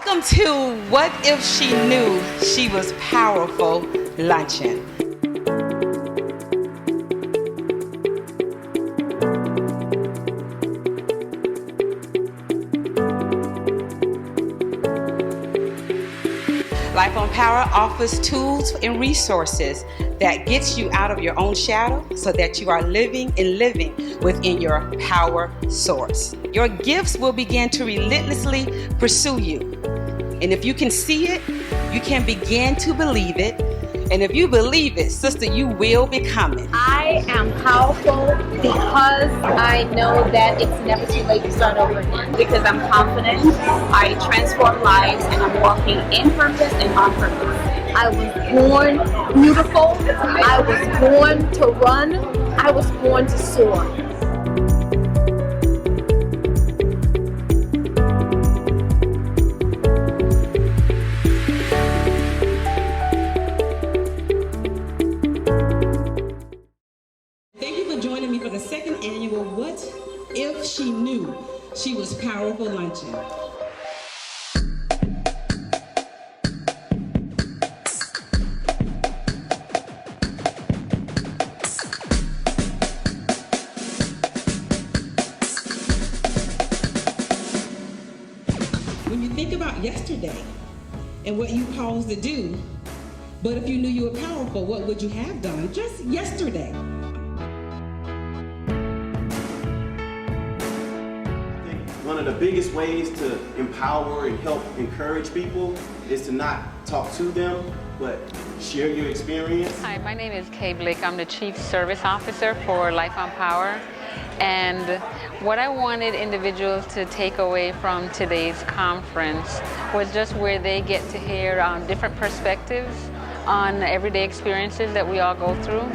Welcome to What If She Knew She Was Powerful Luncheon. Life on Power offers tools and resources that gets you out of your own shadow so that you are living within your power source. Your gifts will begin to relentlessly pursue you. And if you can see it, you can begin to believe it. And if you believe it, sister, you will become it. I am powerful because I know that it's never too late to start over again. Because I'm confident, I transform lives, and I'm walking in purpose and on purpose. I was born beautiful. I was born to run. I was born to soar. What If She Knew She Was Powerful Luncheon. When you think about yesterday and what you paused to do, but if you knew you were powerful, what would you have done just yesterday? One of the biggest ways to empower and help encourage people is to not talk to them, but share your experience. Hi, my name is Kay Blake. I'm the Chief Service Officer for Life on Power. And what I wanted individuals to take away from today's conference was just where they get to hear different perspectives on everyday experiences that we all go through.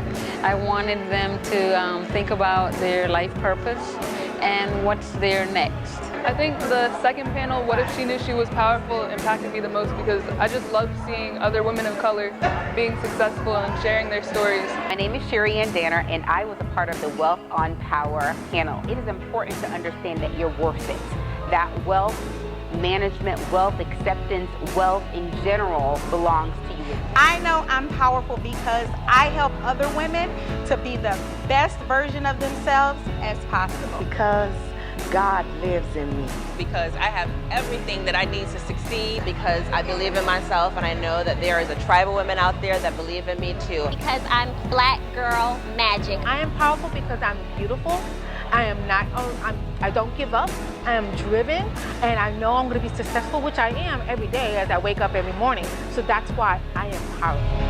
I wanted them to think about their life purpose and what's there next. I think the second panel, What If She Knew She Was Powerful, impacted me the most because I just love seeing other women of color being successful and sharing their stories. My name is Sherry Ann Danner, and I was a part of the Wealth on Power panel. It is important to understand that you're worth it. That wealth management, wealth acceptance, wealth in general belongs to you. I know I'm powerful because I help other women to be the best version of themselves as possible. Because God lives in me. Because I have everything that I need to succeed. Because I believe in myself, and I know that there is a tribe of women out there that believe in me too. Because I'm Black girl magic. I am powerful because I'm beautiful. I don't give up. I am driven, and I know I'm going to be successful, which I am every day as I wake up every morning. So that's why I am powerful.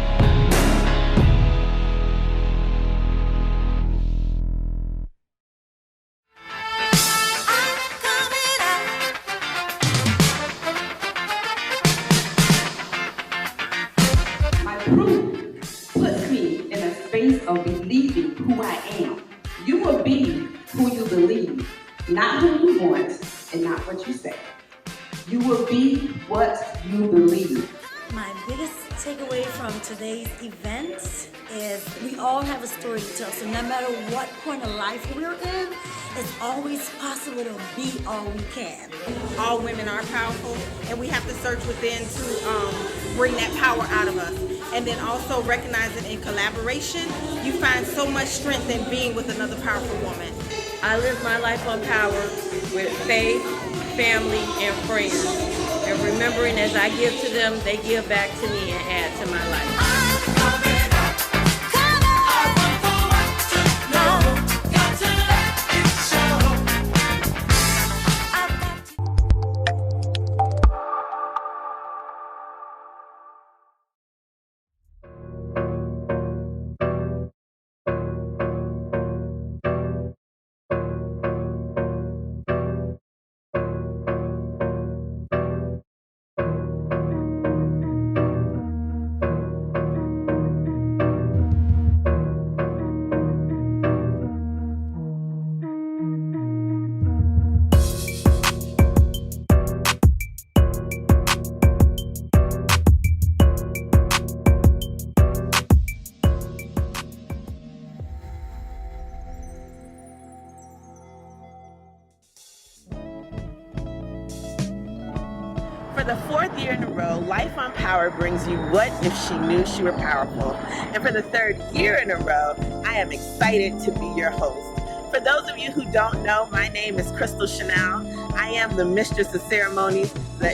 Puts me in a space of believing who I am. You will be who you believe, not who you want and not what you say. You will be what you believe. My biggest takeaway from today's event is we all have a story to tell. So no matter what point of life we're in, it's always possible to be all we can. All women are powerful, and we have to search within to bring that power out of us. And then also recognizing in collaboration, you find so much strength in being with another powerful woman. I live my life on power with faith, family, and friends. And remembering as I give to them, they give back to me and add to my life. For the 4th year in a row, Life on Power brings you What If She Knew She Were Powerful? And for the 3rd year in a row, I am excited to be your host. For those of you who don't know, my name is Crystal Chanel. I am the Mistress of Ceremonies, the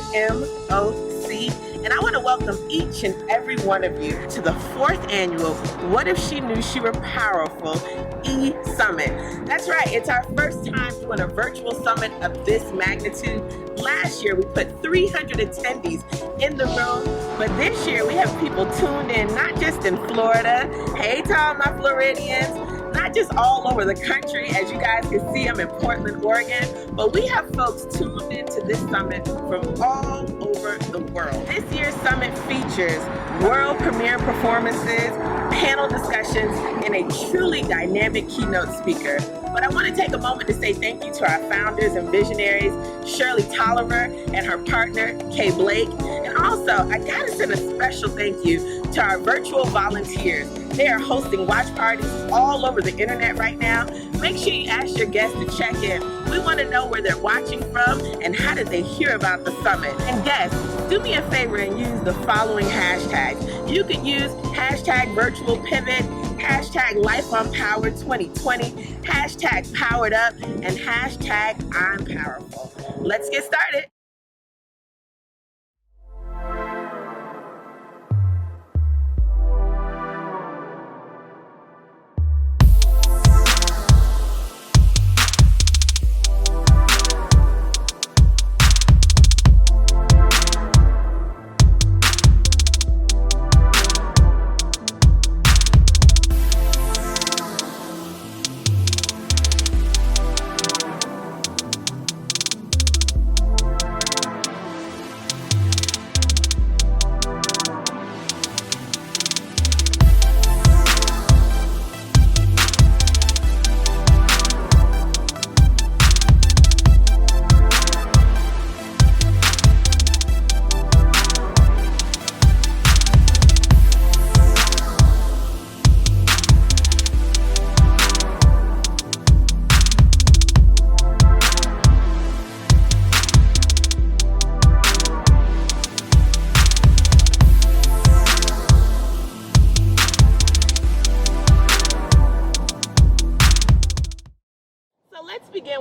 MOC, and I want to welcome each and every one of you to the 4th annual What If She Knew She Were Powerful E-Summit. That's right, it's our first time doing a virtual summit of this magnitude. Last year, we put 300 attendees in the room, but this year we have people tuned in, not just in Florida. Hey to all my Floridians. Not just all over the country, as you guys can see, I'm in Portland, Oregon, but we have folks tuned into this summit from all over the world. This year's summit features world premiere performances, panel discussions, and a truly dynamic keynote speaker. But I want to take a moment to say thank you to our founders and visionaries, Shirley Tolliver and her partner, Kay Blake. And also, I gotta send a special thank you to our virtual volunteers. They are hosting watch parties all over the internet right now. Make sure you ask your guests to check in. We want to know where they're watching from and how did they hear about the summit. And guests, do me a favor and use the following hashtags. You can use hashtag virtual pivot, hashtag Life on Power 2020, hashtag powered up, and hashtag I'm powerful. Let's get started.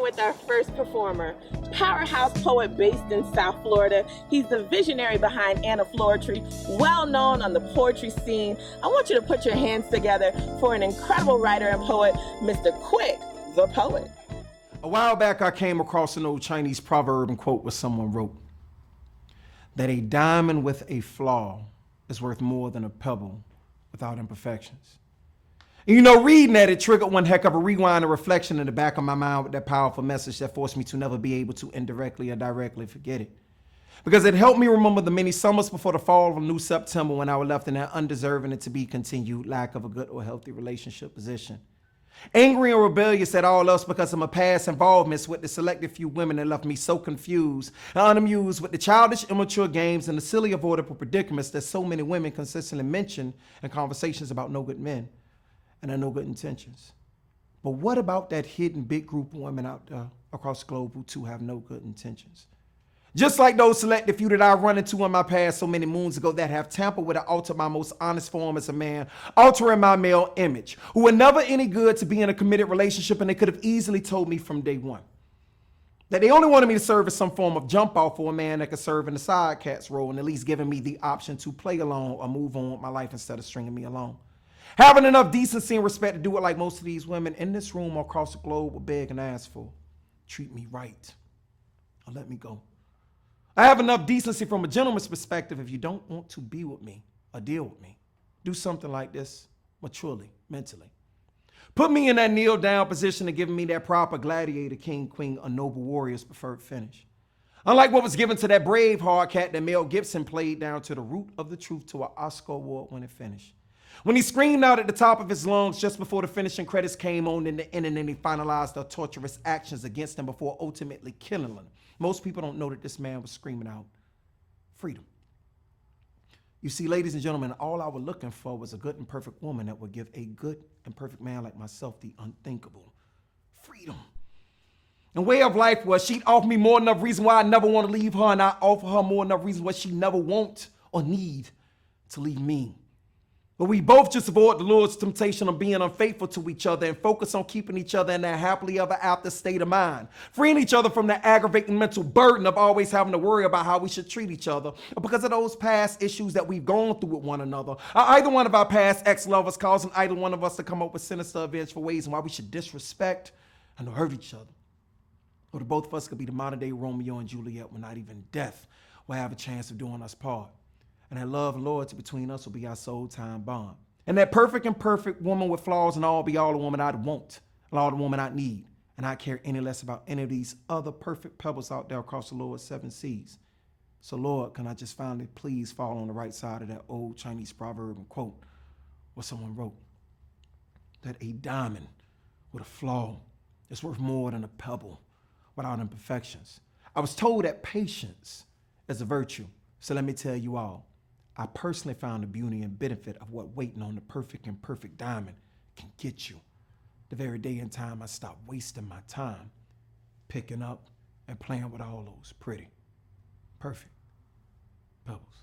With our first performer, powerhouse poet based in South Florida. He's the visionary behind Anna Floetry, well known on the poetry scene. I want you to put your hands together for an incredible writer and poet, Mr. Quick, the poet. A while back, I came across an old Chinese proverb and quote where someone wrote that a diamond with a flaw is worth more than a pebble without imperfections. And you know, reading that, it triggered one heck of a rewind and reflection in the back of my mind with that powerful message that forced me to never be able to indirectly or directly forget it. Because it helped me remember the many summers before the fall of a new September when I was left in that undeserving and to be continued lack of a good or healthy relationship position. Angry and rebellious at all else because of my past involvements with the selected few women that left me so confused and unamused with the childish, immature games and the silly, avoidable predicaments that so many women consistently mention in conversations about no good men and their no good intentions. But what about that hidden big group of women out there across the globe who too have no good intentions? Just like those selected few that I run into in my past so many moons ago that have tampered with and altered my most honest form as a man, altering my male image, who were never any good to be in a committed relationship, and they could have easily told me from day one that they only wanted me to serve as some form of jump off for a man that could serve in the side cat's role and at least giving me the option to play along or move on with my life instead of stringing me along. Having enough decency and respect to do it like most of these women in this room or across the globe will beg and ask for. Treat me right or let me go. I have enough decency from a gentleman's perspective. If you don't want to be with me or deal with me, do something like this maturely, mentally. Put me in that kneel down position of giving me that proper gladiator, king, queen, or noble warrior's preferred finish. Unlike what was given to that brave hard cat that Mel Gibson played down to the root of the truth to an Oscar award-winning finish. When he screamed out at the top of his lungs just before the finishing credits came on in the end and then he finalized their torturous actions against him before ultimately killing him. Most people don't know that this man was screaming out freedom. You see, ladies and gentlemen, all I was looking for was a good and perfect woman that would give a good and perfect man like myself the unthinkable freedom. And way of life was she'd offer me more than enough reason why I never want to leave her, and I offer her more than enough reason why she never want or need to leave me. But we both just avoid the Lord's temptation of being unfaithful to each other and focus on keeping each other in that happily ever after state of mind, freeing each other from the aggravating mental burden of always having to worry about how we should treat each other because of those past issues that we've gone through with one another. Either one of our past ex-lovers causing either one of us to come up with sinister, vengeful ways in why we should disrespect and hurt each other. Or the both of us could be the modern day Romeo and Juliet when not even death will have a chance of doing us part. And that love and loyalty between us will be our soul time bond. And that perfect and perfect woman with flaws and all be all the woman I'd want and all the woman I'd need. And I care any less about any of these other perfect pebbles out there across the Lord's 7 seas. So Lord, can I just finally please fall on the right side of that old Chinese proverb and quote what someone wrote? That a diamond with a flaw is worth more than a pebble without imperfections. I was told that patience is a virtue. So let me tell you all, I personally found the beauty and benefit of what waiting on the perfect and perfect diamond can get you. The very day and time I stopped wasting my time picking up and playing with all those pretty, perfect pebbles.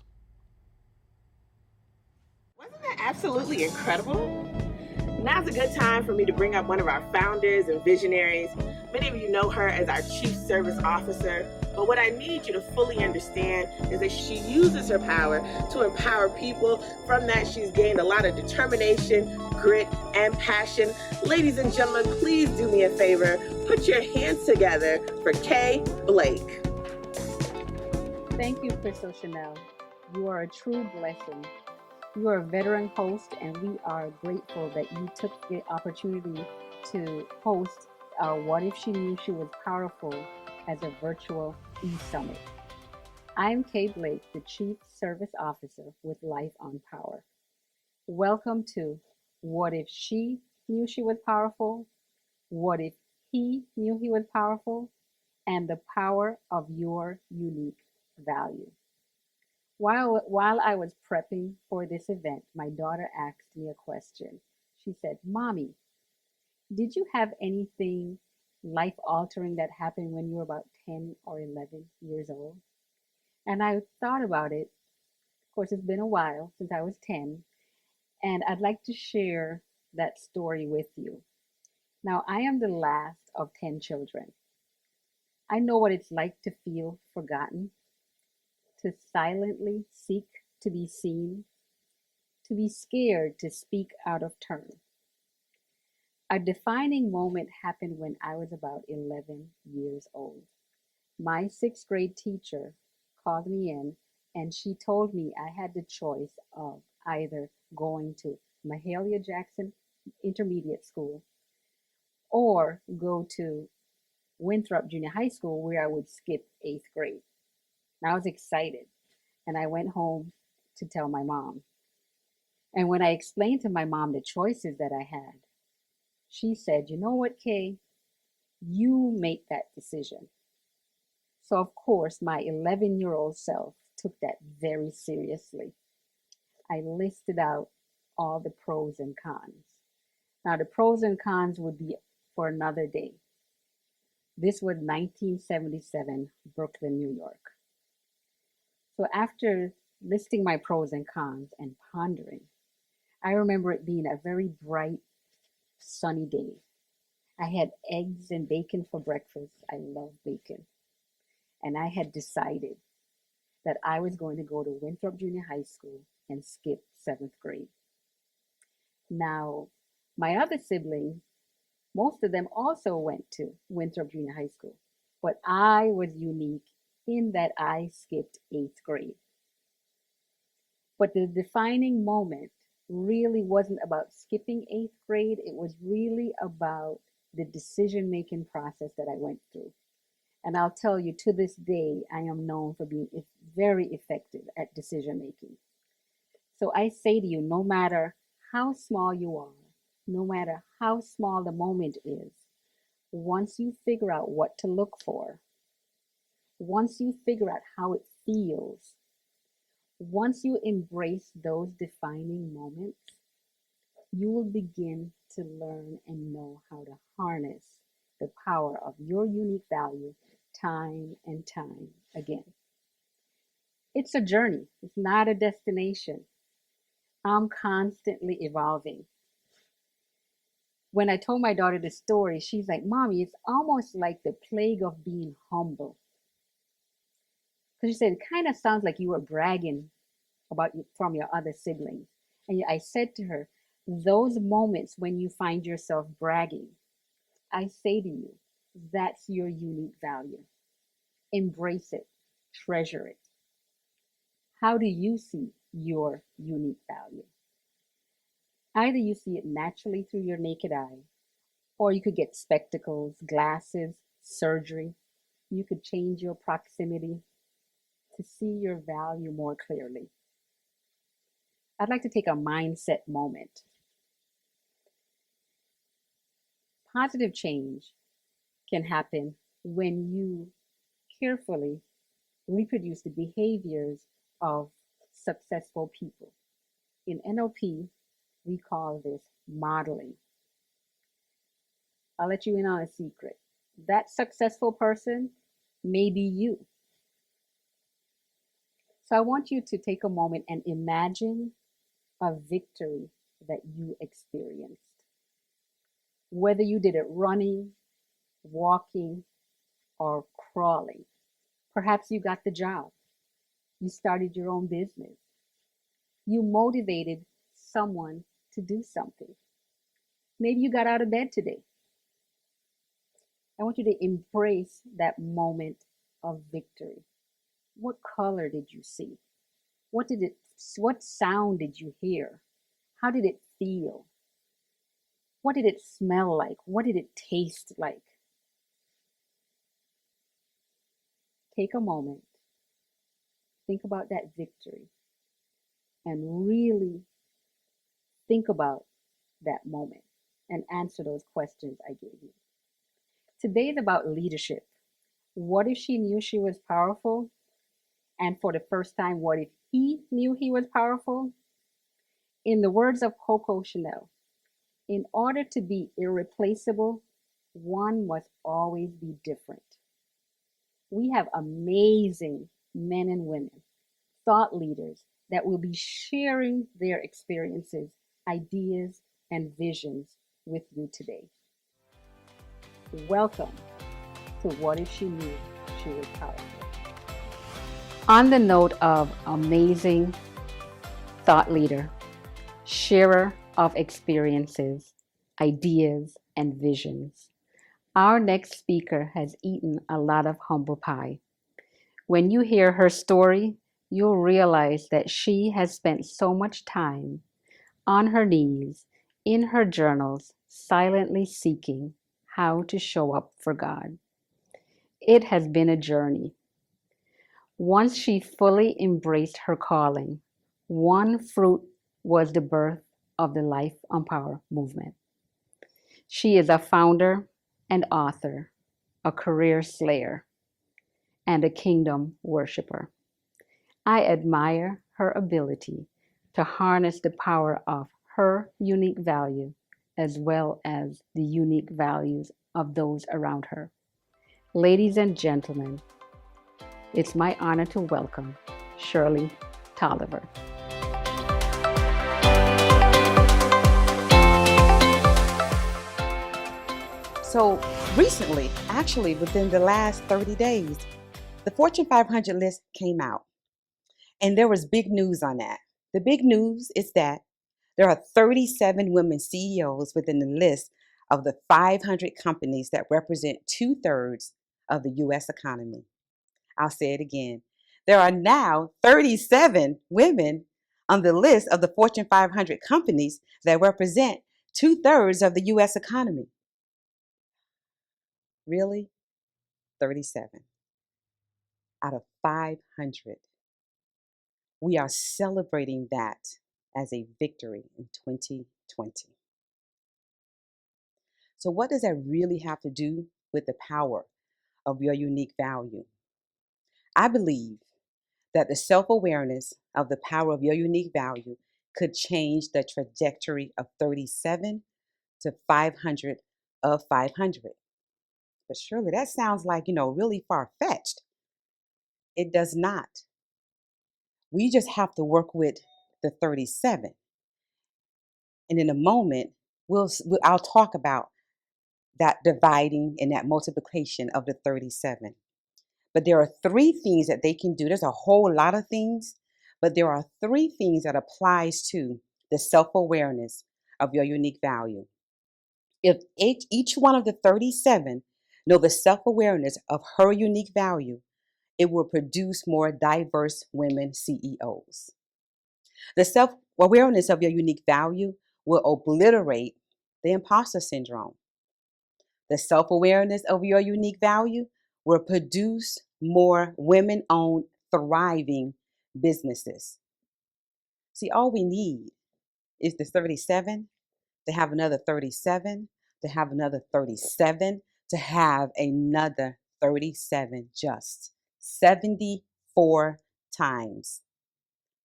Wasn't that absolutely incredible? Now's a good time for me to bring up one of our founders and visionaries. Many of you know her as our Chief Service Officer, but what I need you to fully understand is that she uses her power to empower people. From that, she's gained a lot of determination, grit, and passion. Ladies and gentlemen, please do me a favor. Put your hands together for Kay Blake. Thank you, Crystal Chanel. You are a true blessing. You are a veteran host, and we are grateful that you took the opportunity to host our What If She Knew She Was Powerful as a virtual e-summit. I'm Kay Blake, the Chief Service Officer with Life on Power. Welcome to What If She Knew She Was Powerful? What If He Knew He Was Powerful? And the power of your unique value. While I was prepping for this event, my daughter asked me a question. She said, "Mommy, did you have anything life-altering that happened when you were about 10 or 11 years old?" And I thought about it. Of course, it's been a while since I was 10, and I'd like to share that story with you. Now, I am the last of 10 children. I know what it's like to feel forgotten, to silently seek to be seen, to be scared to speak out of turn. A defining moment happened when I was about 11 years old. My sixth grade teacher called me in and she told me I had the choice of either going to Mahalia Jackson Intermediate School or go to Winthrop Junior High School, where I would skip 8th grade. And I was excited, and I went home to tell my mom. And when I explained to my mom the choices that I had, she said, "You know what, Kay? You make that decision." So of course, my 11-year-old self took that very seriously. I listed out all the pros and cons. Now, the pros and cons would be for another day. This was 1977, Brooklyn, New York. So after listing my pros and cons and pondering, I remember it being a very bright, sunny day. I had eggs and bacon for breakfast. I love bacon. And I had decided that I was going to go to Winthrop Junior High School and skip 7th grade. Now, my other siblings, most of them also went to Winthrop Junior High School, but I was unique in that I skipped 8th grade. But the defining moment really wasn't about skipping 8th grade. It was really about the decision-making process that I went through. And I'll tell you, to this day, I am known for being very effective at decision-making. So I say to you, no matter how small you are, no matter how small the moment is, once you figure out what to look for, once you figure out how it feels, once you embrace those defining moments, you will begin to learn and know how to harness the power of your unique value time and time again. It's a journey, it's not a destination. I'm constantly evolving. When I told my daughter the story, she's like, Mommy, it's almost like the plague of being humble. Because she said, it kind of sounds like you were bragging about you from your other siblings. And I said to her, those moments when you find yourself bragging, I say to you, that's your unique value. Embrace it, treasure it. How do you see your unique value? Either you see it naturally through your naked eye, or you could get spectacles, glasses, surgery. You could change your proximity to see your value more clearly. I'd like to take a mindset moment. Positive change can happen when you carefully reproduce the behaviors of successful people. In NLP, we call this modeling. I'll let you in on a secret. That successful person may be you. So I want you to take a moment and imagine a victory that you experienced. Whether you did it running, walking, or crawling. Perhaps you got the job. You started your own business. You motivated someone to do something. Maybe you got out of bed today. I want you to embrace that moment of victory. What color did you see? What sound did you hear? How did it feel? What did it smell like? What did it taste like? Take a moment. Think about that victory and really think about that moment and answer those questions I gave you. Today is about leadership. What if she knew she was powerful? And for the first time, what if he knew he was powerful? In the words of Coco Chanel, in order to be irreplaceable, one must always be different. We have amazing men and women, thought leaders that will be sharing their experiences, ideas, and visions with you today. Welcome to What If She Knew She Was Powerful. On the note of amazing thought leader, sharer of experiences, ideas, and visions, our next speaker has eaten a lot of humble pie. When you hear her story, you'll realize that she has spent so much time on her knees, in her journals, silently seeking how to show up for God. It has been a journey. Once she fully embraced her calling, one fruit was the birth of the Life on Power movement. She is a founder and author, a career slayer, and a kingdom worshiper. I admire her ability to harness the power of her unique value as well as the unique values of those around her. Ladies and gentlemen, it's my honor to welcome Shirley Tolliver. So recently, actually within the last 30 days, the Fortune 500 list came out. And there was big news on that. The big news is that there are 37 women CEOs within the list of the 500 companies that represent 2/3 of the U.S. economy. I'll say it again. There are now 37 women on the list of the Fortune 500 companies that represent 2/3 of the U.S. economy. Really? 37 out of 500. We are celebrating that as a victory in 2020. So what does that really have to do with the power of your unique value? I believe that the self-awareness of the power of your unique value could change the trajectory of 37 to 500 of 500. But surely that sounds like, really far-fetched. It does not. We just have to work with the 37. And in a moment, I'll talk about that dividing and that multiplication of the 37. But there are three things that they can do. There's a whole lot of things, but there are three things that applies to the self-awareness of your unique value. If each one of the 37 know the self-awareness of her unique value, it will produce more diverse women CEOs. The self-awareness of your unique value will obliterate the imposter syndrome. The self-awareness of your unique value will produce more women-owned, thriving businesses. See, all we need is the 37 to have another 37, to have another 37, to have another 37, just 74 times.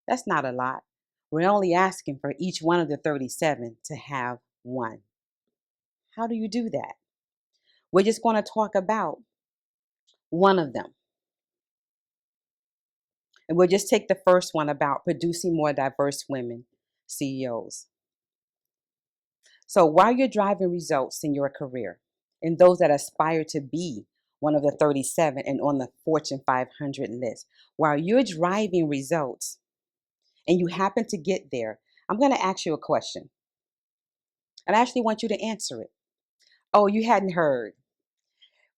That's not a lot. We're only asking for each one of the 37 to have one. How do you do that? We're just going to talk about one of them. And we'll just take the first one about producing more diverse women CEOs. So while you're driving results in your career, and those that aspire to be one of the 37 and on the Fortune 500 list, while you're driving results and you happen to get there, I'm going to ask you a question. And I actually want you to answer it. Oh, you hadn't heard.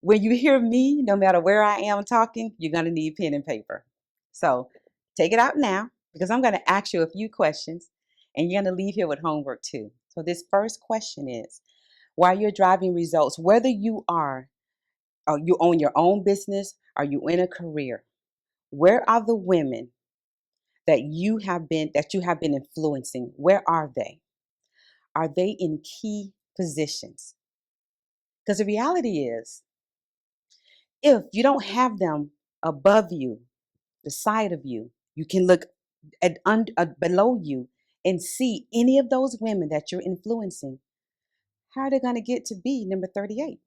When you hear me, no matter where I am talking, you're going to need pen and paper. So take it out now, because I'm going to ask you a few questions and you're going to leave here with homework too. So this first question is, while you're driving results, whether you own your own business or you in a career, where are the women that you have been influencing? Where are they? Are they in key positions? Because the reality is, if you don't have them above you, the side of you, you can look below you and see any of those women that you're influencing. How are they going to get to be number 38?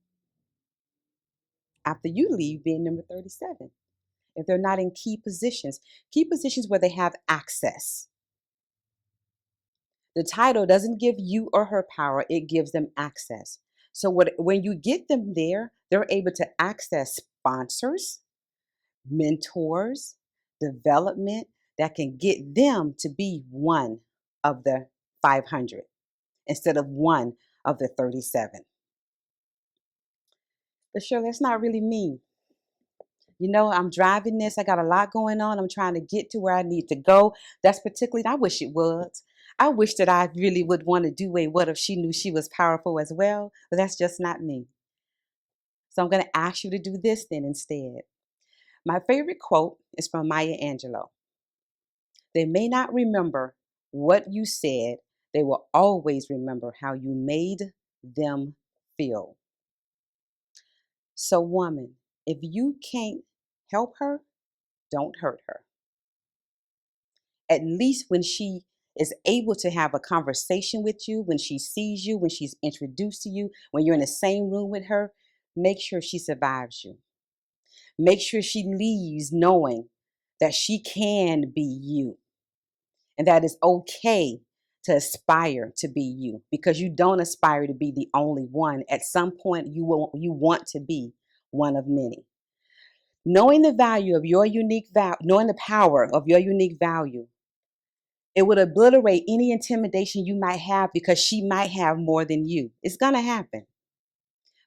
After you leave being number 37. If they're not in key positions where they have access. The title doesn't give you or her power, it gives them access. So when you get them there, they're able to access sponsors, mentors, development that can get them to be one of the 500 instead of one of the 37. But sure, that's not really me. I'm driving this. I got a lot going on. I'm trying to get to where I need to go. That's particularly, I wish it was. I wish that I really would want to do a what if she knew she was powerful as well, but that's just not me. So I'm going to ask you to do this then instead. My favorite quote is from Maya Angelou. They may not remember what you said. They will always remember how you made them feel. So woman, if you can't help her, don't hurt her. At least when she is able to have a conversation with you, when she sees you, when she's introduced to you, when you're in the same room with her, make sure she survives you. Make sure she leaves knowing that she can be you and that it's okay to aspire to be you, because you don't aspire to be the only one. At some point, you want to be one of many. Knowing the value of your unique value, knowing the power of your unique value, it would obliterate any intimidation you might have because she might have more than you. It's going to happen.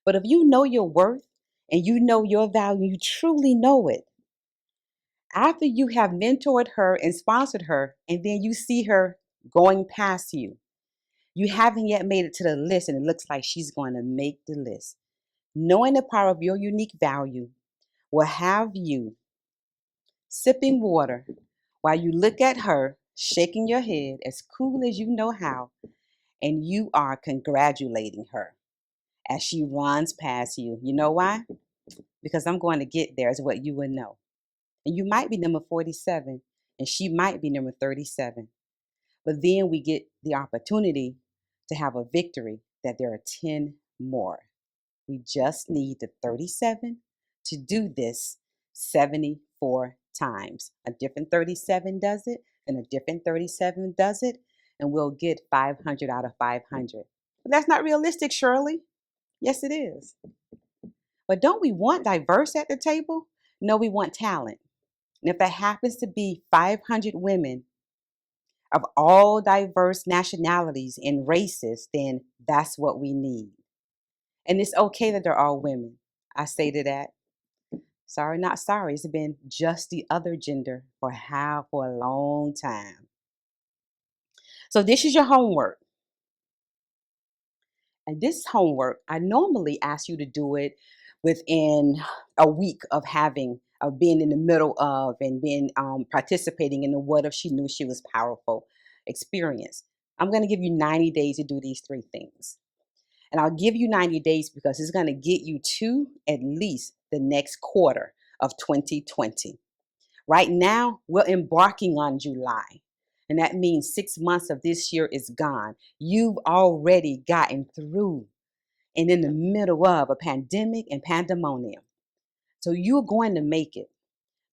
But if you know your worth and you know your value, you truly know it. After you have mentored her and sponsored her, and then you see her going past you, you haven't yet made it to the list, and it looks like she's going to make the list. Knowing the power of your unique value will have you sipping water while you look at her, shaking your head as cool as you know how, and you are congratulating her as she runs past you. You know why? Because I'm going to get there is what you would know. And you might be number 47, and she might be number 37. But then we get the opportunity to have a victory that there are 10 more. We just need the 37 to do this 74 times. A different 37 does it, and a different 37 does it, and we'll get 500 out of 500. But that's not realistic, Shirley. Yes, it is. But don't we want diverse at the table? No, we want talent. And if that happens to be 500 women of all diverse nationalities and races, then that's what we need. And it's okay that they're all women. I say to that. Sorry, not sorry. It's been just the other gender for a long time. So this is your homework. And this homework, I normally ask you to do it within a week of being in the middle of and being participating in the What If She Knew She Was Powerful experience. I'm going to give you 90 days to do these 3 things. And I'll give you 90 days because it's going to get you to at least the next quarter of 2020. Right now, we're embarking on July. And that means 6 months of this year is gone. You've already gotten through and in the middle of a pandemic and pandemonium. So you're going to make it.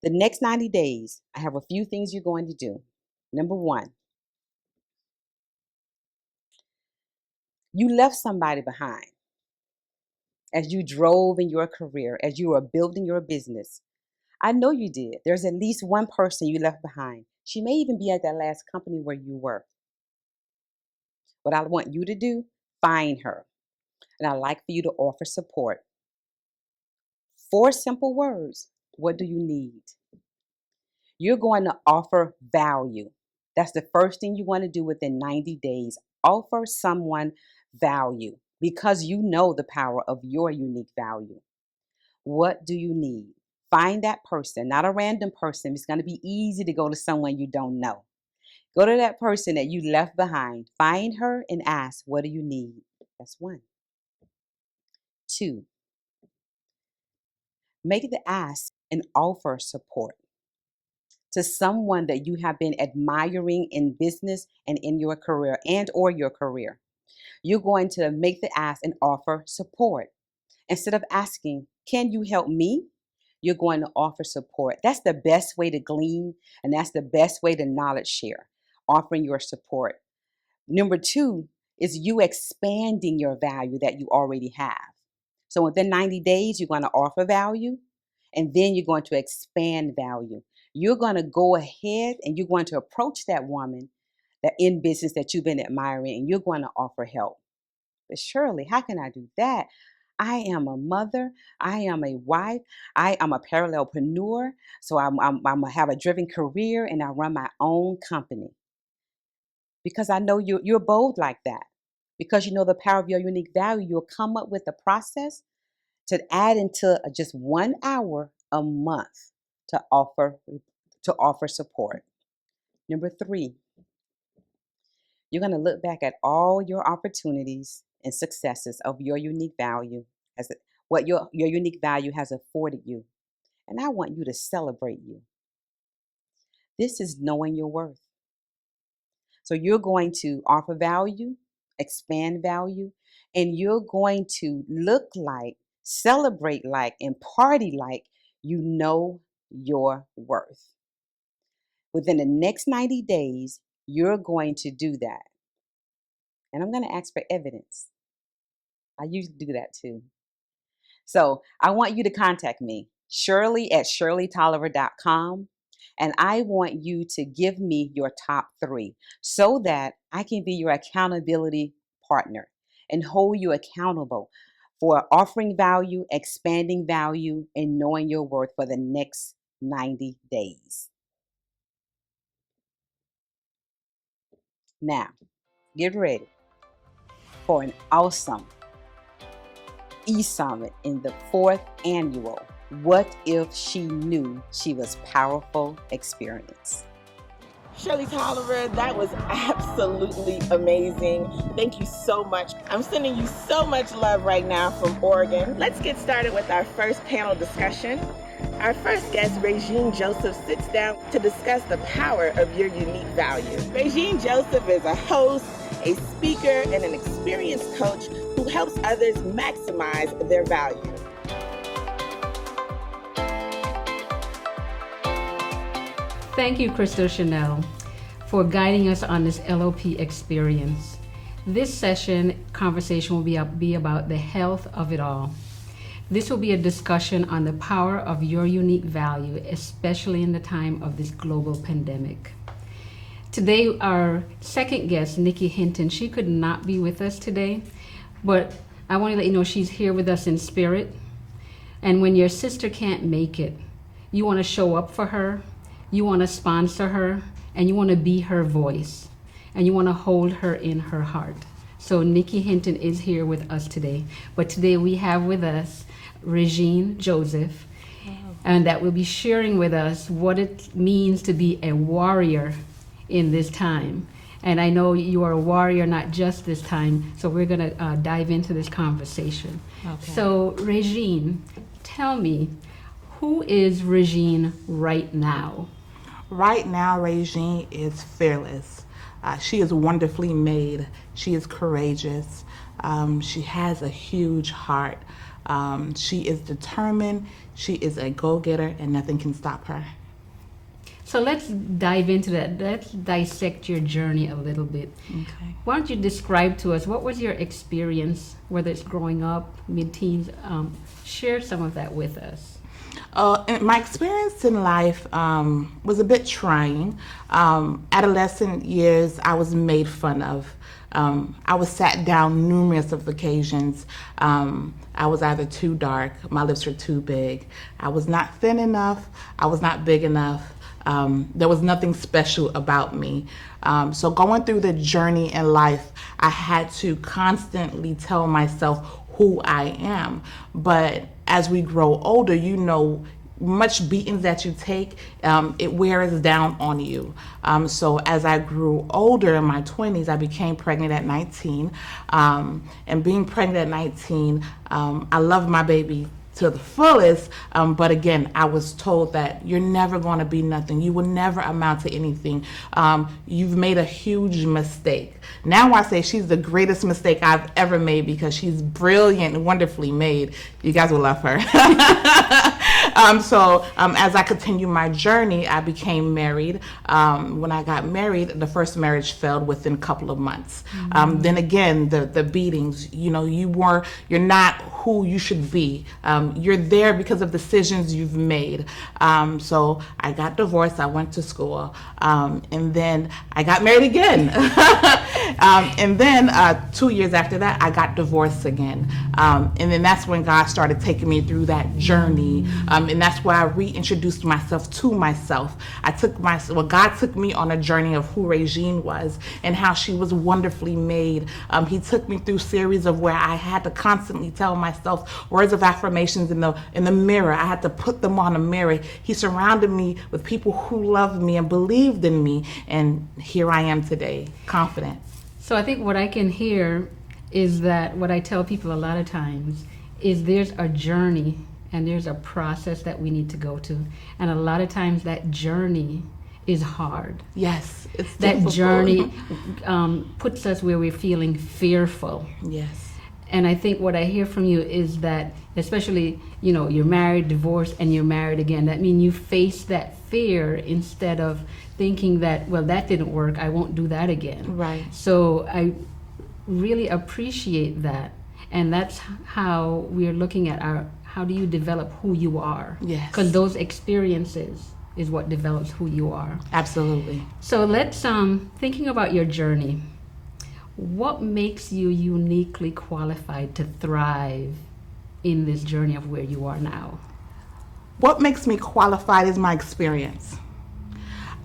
The next 90 days, I have a few things you're going to do. Number 1, you left somebody behind as you drove in your career, as you were building your business. I know you did. There's at least one person you left behind. She may even be at that last company where you were. What I want you to do, find her. And I'd like for you to offer support. 4 simple words. What do you need? You're going to offer value. That's the first thing you want to do within 90 days. Offer someone value because you know the power of your unique value. What do you need? Find that person, not a random person. It's going to be easy to go to someone you don't know. Go to that person that you left behind. Find her and ask, what do you need? That's 1. 2, make the ask and offer support to someone that you have been admiring in business and in your career or your career. You're going to make the ask and offer support. Instead of asking, can you help me? You're going to offer support. That's the best way to glean, and that's the best way to knowledge share, offering your support. Number 2 is you expanding your value that you already have. So within 90 days, you're going to offer value, and then you're going to expand value. You're going to go ahead and you're going to approach that woman that in business that you've been admiring, and you're going to offer help. But Shirley, how can I do that? I am a mother. I am a wife. I am a parallelpreneur. So I'm have a driven career, and I run my own company. Because I know you're bold like that. Because you know the power of your unique value, you'll come up with a process to add into just 1 hour a month to offer support. Number 3, you're going to look back at all your opportunities and successes of your unique value, as what your unique value has afforded you. And I want you to celebrate you. This is knowing your worth. So you're going to offer value, expand value, and you're going to look like, celebrate like, and party like you know your worth. Within the next 90 days, you're going to do that. And I'm going to ask for evidence. I usually do that too. So I want you to contact me, Shirley at shirleytolliver.com. And I want you to give me your top 3 so that I can be your accountability partner and hold you accountable for offering value, expanding value, and knowing your worth for the next 90 days. Now, get ready for an awesome e-summit in the 4th annual What If She Knew She Was Powerful experience. Shirley Tolliver, that was absolutely amazing. Thank you so much. I'm sending you so much love right now from Oregon. Let's get started with our first panel discussion. Our first guest, Regine Joseph, sits down to discuss the power of your unique value. Regine Joseph is a host a speaker and an experienced coach who helps others maximize their value. Thank you, Crystal Chanel, for guiding us on this LOP experience. This session conversation will be about the health of it all. This will be a discussion on the power of your unique value, especially in the time of this global pandemic. Today, our second guest, Nikki Hinton, she could not be with us today, but I want to let you know she's here with us in spirit. And when your sister can't make it, you want to show up for her, you want to sponsor her, and you want to be her voice, and you want to hold her in her heart. So Nikki Hinton is here with us today. But today we have with us Regine Joseph, and that will be sharing with us what it means to be a warrior in this time. And I know you are a warrior not just this time, so we're going to dive into this conversation. Okay. So Regine, tell me, who is Regine right now? Right now, Regine is fearless. She is wonderfully made. She is courageous. She has a huge heart. She is determined. She is a go-getter, and nothing can stop her. So let's dive into that. Let's dissect your journey a little bit. Okay. Why don't you describe to us, what was your experience, whether it's growing up, mid-teens? Share some of that with us. My experience in life was a bit trying. Adolescent years, I was made fun of. I was sat down numerous of occasions. I was either too dark, my lips were too big. I was not thin enough, I was not big enough. There was nothing special about me. So going through the journey in life, I had to constantly tell myself who I am. But as we grow older, you know, much beatings that you take, it wears down on you. So as I grew older in my 20s, I became pregnant at 19. And being pregnant at 19, I loved my baby to the fullest, but again, I was told that you're never going to be nothing. You will never amount to anything. You've made a huge mistake. Now I say she's the greatest mistake I've ever made because she's brilliant and wonderfully made. You guys will love her. So as I continue my journey, I became married. When I got married, the first marriage failed within a couple of months. Mm-hmm. Then again, the beatings, you know, you're not who you should be. You're there because of decisions you've made. So I got divorced, I went to school, and then I got married again. And then 2 years after that, I got divorced again. And then that's when God started taking me through that journey. And that's where I reintroduced myself to myself. God took me on a journey of who Regine was and how she was wonderfully made. He took me through series of where I had to constantly tell myself words of affirmations in the mirror. I had to put them on a mirror. He surrounded me with people who loved me and believed in me. And here I am today, confident. So I think what I can hear is that what I tell people a lot of times is there's a journey and there's a process that we need to go to. And a lot of times that journey is hard. Yes, it's that difficult. Journey puts us where we're feeling fearful. Yes. And I think what I hear from you is that, especially, you know, you're married, divorced, and you're married again. That means you face that fear instead of thinking that, well, that didn't work, I won't do that again. Right. So I really appreciate that. And that's how we're looking at how do you develop who you are? Yes. Because those experiences is what develops who you are. Absolutely. So let's, thinking about your journey, what makes you uniquely qualified to thrive in this journey of where you are now? What makes me qualified is my experience.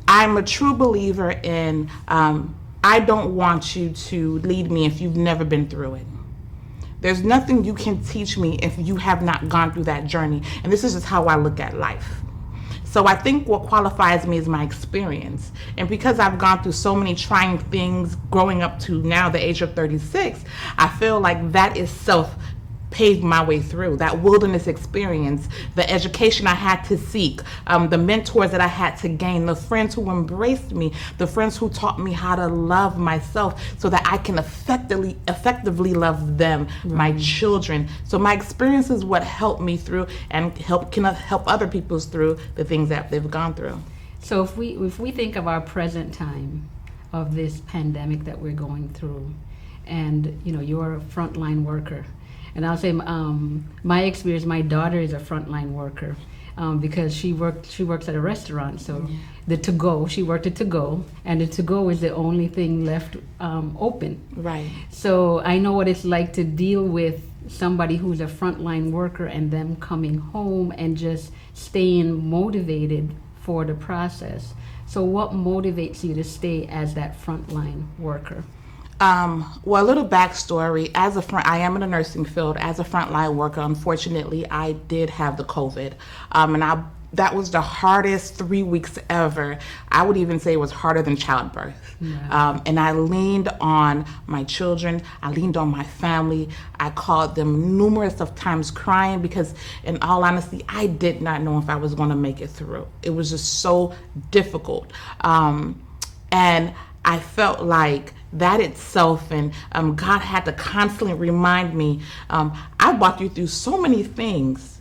I'm a true believer in, I don't want you to lead me if you've never been through it. There's nothing you can teach me if you have not gone through that journey. And this is just how I look at life. So I think what qualifies me is my experience. And because I've gone through so many trying things growing up to now the age of 36, I feel like that itself paved my way through. That wilderness experience, the education I had to seek, the mentors that I had to gain, the friends who embraced me, the friends who taught me how to love myself so that I can effectively love them, my children. So my experience is what helped me through and can help other people through the things that they've gone through. So if we think of our present time of this pandemic that we're going through, and you're a frontline worker, and I'll say my experience, my daughter is a frontline worker because she works at a restaurant. So the to-go, she worked at to-go, and the to-go is the only thing left open. Right. So I know what it's like to deal with somebody who's a frontline worker and them coming home and just staying motivated for the process. So what motivates you to stay as that frontline worker? Well, a little backstory. I am in the nursing field. As a frontline worker, unfortunately, I did have the COVID, and that was the hardest 3 weeks ever. I would even say it was harder than childbirth. Yeah. And I leaned on my children. I leaned on my family. I called them numerous of times crying because, in all honesty, I did not know if I was going to make it through. It was just so difficult. And I felt like that itself, and God had to constantly remind me, I walked you through so many things.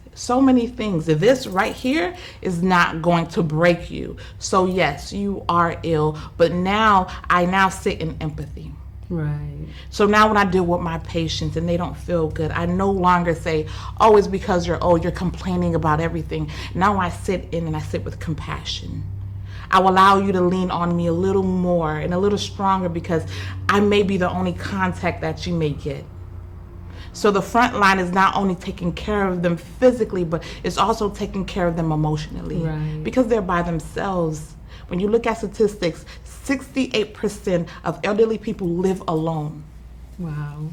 This right here is not going to break you. So yes, you are ill, but I sit in empathy. Right. So now when I deal with my patients and they don't feel good, I no longer say, oh, it's because you're old, you're complaining about everything. Now I sit with compassion. I will allow you to lean on me a little more and a little stronger because I may be the only contact that you may get. So the front line is not only taking care of them physically, but it's also taking care of them emotionally. Right. Because they're by themselves. When you look at statistics, 68% of elderly people live alone. Wow.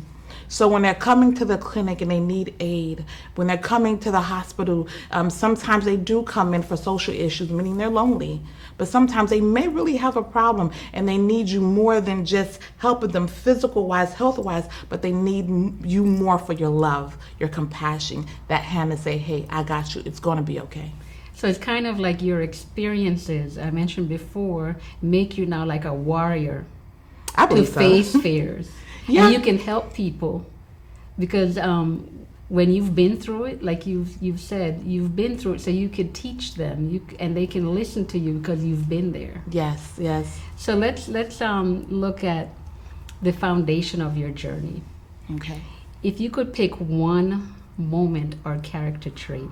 So when they're coming to the clinic and they need aid, when they're coming to the hospital, sometimes they do come in for social issues, meaning they're lonely. But sometimes they may really have a problem and they need you more than just helping them physical-wise, health-wise, but they need you more for your love, your compassion, that hand to say, hey, I got you, it's going to be okay. So it's kind of like your experiences, I mentioned before, make you now like a warrior to face fears. Yeah. And you can help people because when you've been through it, like you've said, you've been through it, so you could teach them, and they can listen to you because you've been there. Yes, yes. So let's look at the foundation of your journey. Okay. If you could pick one moment or character trait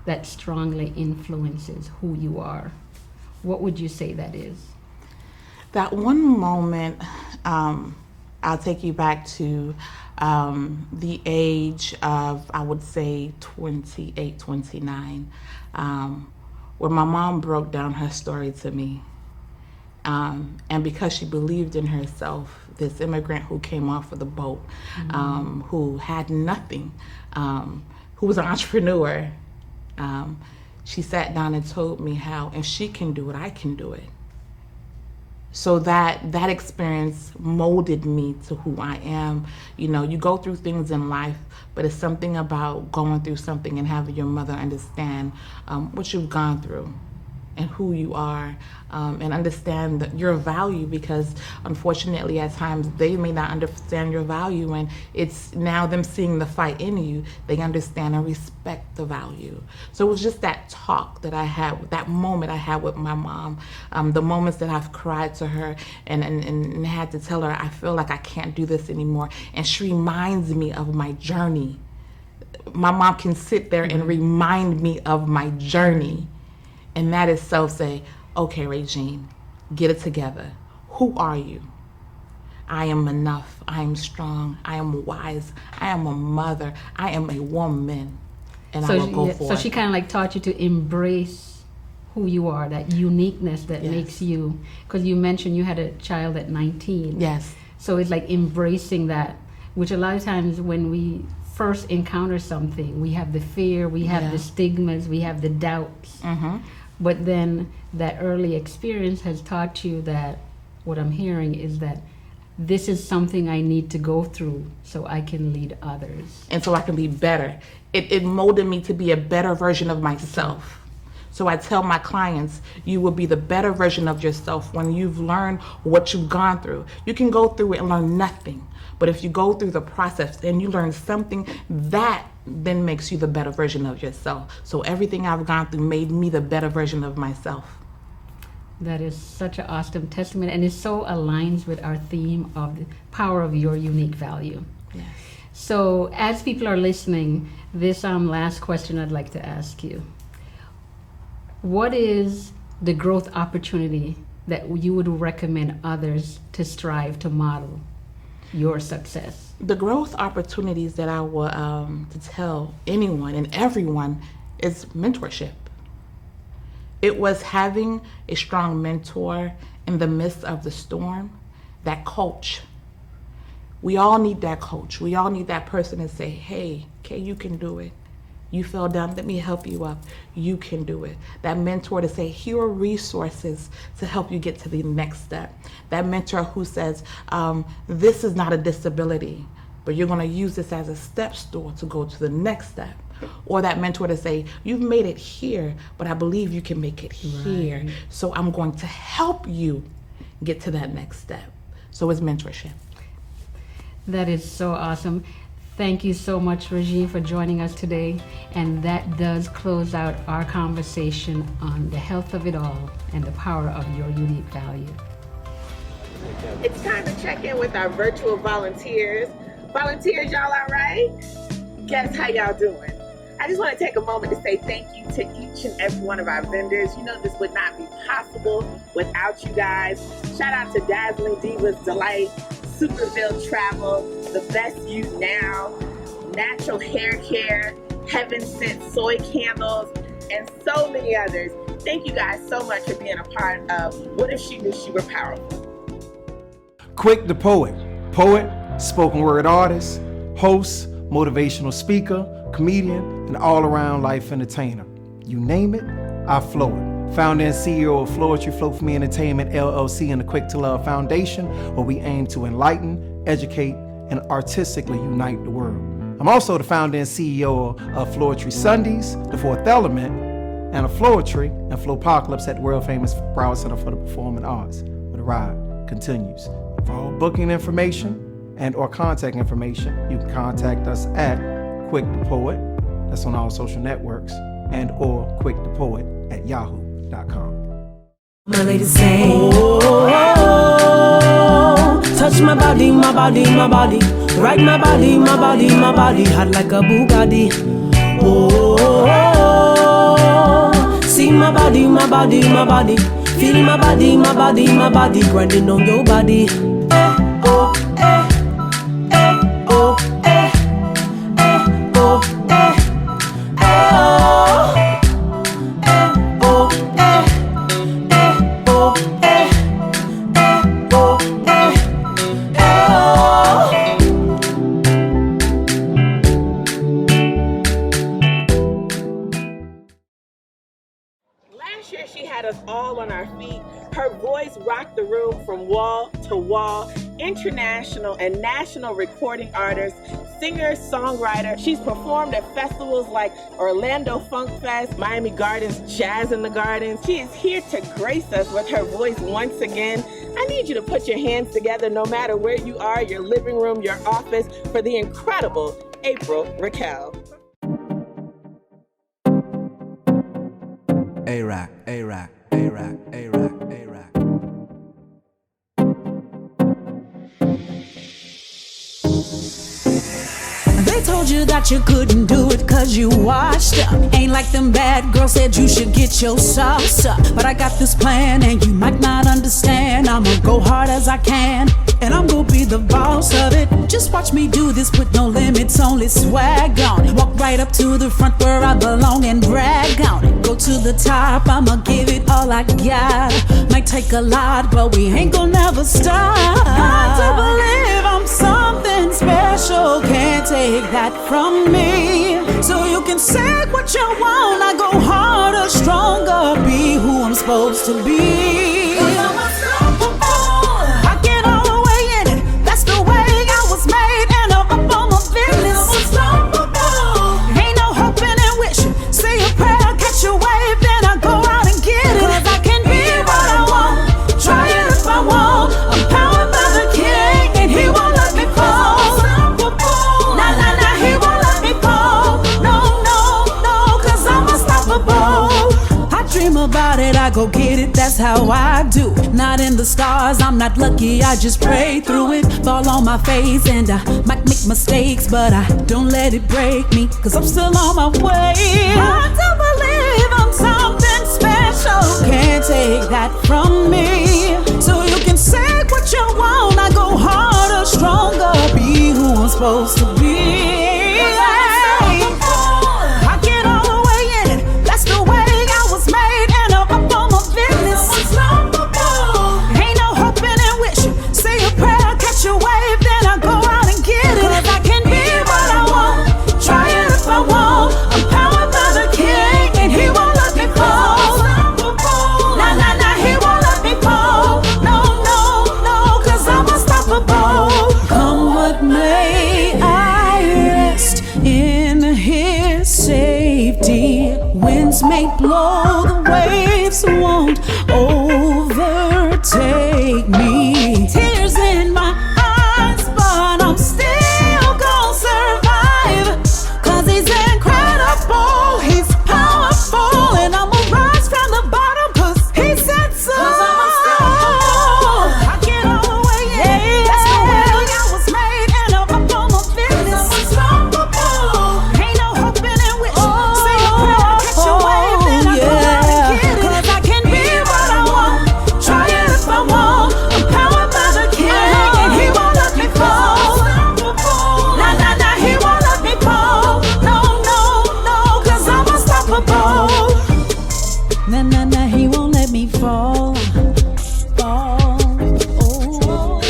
that strongly influences who you are, what would you say that is? That one moment, I'll take you back to the age of, I would say, 28, 29, where my mom broke down her story to me. And because she believed in herself, this immigrant who came off of the boat, who had nothing, who was an entrepreneur, she sat down and told me how, if she can do it, I can do it. So that experience molded me to who I am. You know, you go through things in life, but it's something about going through something and having your mother understand what you've gone through and who you are, and understand your value, because unfortunately at times they may not understand your value, and it's now them seeing the fight in you, they understand and respect the value. So it was just that talk that I had, that moment I had with my mom, the moments that I've cried to her and had to tell her I feel like I can't do this anymore, and she reminds me of my journey. My mom can sit there and remind me of my journey. And that itself say, okay, Regine, get it together. Who are you? I am enough. I am strong. I am wise. I am a mother. I am a woman. And I will go forward. So she kind of like taught you to embrace who you are, that uniqueness that makes you, because you mentioned you had a child at 19. Yes. So it's like embracing that, which a lot of times when we first encounter something, we have the fear, we have the stigmas, we have the doubts. But then that early experience has taught you that, what I'm hearing is that this is something I need to go through so I can lead others. And so I can be better. It molded me to be a better version of myself. So I tell my clients, you will be the better version of yourself when you've learned what you've gone through. You can go through it and learn nothing. But if you go through the process and you learn something, that then makes you the better version of yourself. So everything I've gone through made me the better version of myself. That is such an awesome testament, and it so aligns with our theme of the power of your unique value. Yes. So as people are listening, this last question I'd like to ask you. What is the growth opportunity that you would recommend others to strive to model your success? The growth opportunities that I will to tell anyone and everyone is mentorship. It was having a strong mentor in the midst of the storm, that coach. We all need that coach. We all need that person to say, hey, Kay, you can do it. You fell down, let me help you up. You can do it. That mentor to say, here are resources to help you get to the next step. That mentor who says, this is not a disability, but you're gonna use this as a step stool to go to the next step. Or that mentor to say, you've made it here, but I believe you can make it here. Right. So I'm going to help you get to that next step. So it's mentorship. That is so awesome. Thank you so much, Regine, for joining us today. And that does close out our conversation on the health of it all and the power of your unique value. It's time to check in with our virtual volunteers. Volunteers, y'all all right? Guess how y'all doing? I just want to take a moment to say thank you to each and every one of our vendors. You know this would not be possible without you guys. Shout out to Dazzling Divas Delight, Superville Travel, The Best You Now, Natural Hair Care, Heaven Sent Soy Candles, and so many others. Thank you guys so much for being a part of What If She Knew She Were Powerful. Quick the Poet. Poet, spoken word artist, host, motivational speaker, comedian, and all-around life entertainer. You name it, I flow it. Founder and CEO of Floetry Flow For Me Entertainment, LLC, and the Quick to Love Foundation, where we aim to enlighten, educate, and artistically unite the world. I'm also the founder and CEO of Floetry Sundays, The Fourth Element, and of Floetry and Flowpocalypse at the world-famous Broward Center for the Performing Arts, where the ride continues. For all booking information and or contact information, you can contact us at Quick the Poet, that's on all social networks, and or quickthepoet@yahoo.com. My lady say, oh, touch my body, my body, my body, ride my body, my body, my body, hot like a Bugatti. Oh, see my body, my body, my body, feel my body, my body, my body, grinding on your body. The room from wall to wall, international and national recording artist, singer, songwriter. She's performed at festivals like Orlando Funk Fest, Miami Gardens, Jazz in the Gardens. She is here to grace us with her voice once again. I need you to put your hands together no matter where you are, your living room, your office, for the incredible April Raquel. A-Rack, A-Rack, A-Rack, A-Rack, A-Rack. They told you that you couldn't do it cause you washed up. Ain't like them bad girls said you should get your socks up. But I got this plan and you might not understand. I'ma go hard as I can and I'm gonna be the boss of it. Just watch me do this, put no limits, only swag on it. Walk right up to the front where I belong and brag on it. Go to the top, I'ma give it all I got. Might take a lot, but we ain't gonna never stop. Got to believe I'm something special, can't take that from me. So you can say what you want, I go harder, stronger, be who I'm supposed to be. I get all the way in it, go get it, that's how I do. Not in the stars, I'm not lucky, I just pray through it. Fall on my face and I might make mistakes, but I don't let it break me, cause I'm still on my way. I do believe I'm something special, can't take that from me. So you can say what you want, I go harder, stronger, be who I'm supposed to be. I get all the way in it, that's the way I was made, and I'm up on my business. Ain't no hoping and wishing, say a prayer, catch a wave, then I go out and get it. Cause I can be what I want, try it if I want. I'm powered by the King, and he won't let me fall. Nah, nah, nah, he won't let me fall. No, no, no, cause I'm unstoppable. Come what may, I rest in his safety. Winds may blow, the waves won't overtake me. Tears in my eyes, but I'm still gonna survive. Cause he's incredible, he's powerful, and I'ma rise from the bottom cause he said so. I get all the way in, that's the way I was made, and I'm up on my business. Ain't no hoping and wishing, say a prayer, catch a wave, then I go out and get it. Cause I can be what I want, try it if I want. I'm powered by the King, and he won't let me fall. Nah, nah, nah, he won't let me fall. No, no, no, cause I'm unstoppable. Nah, nah, nah, he won't let me fall. Fall. Oh,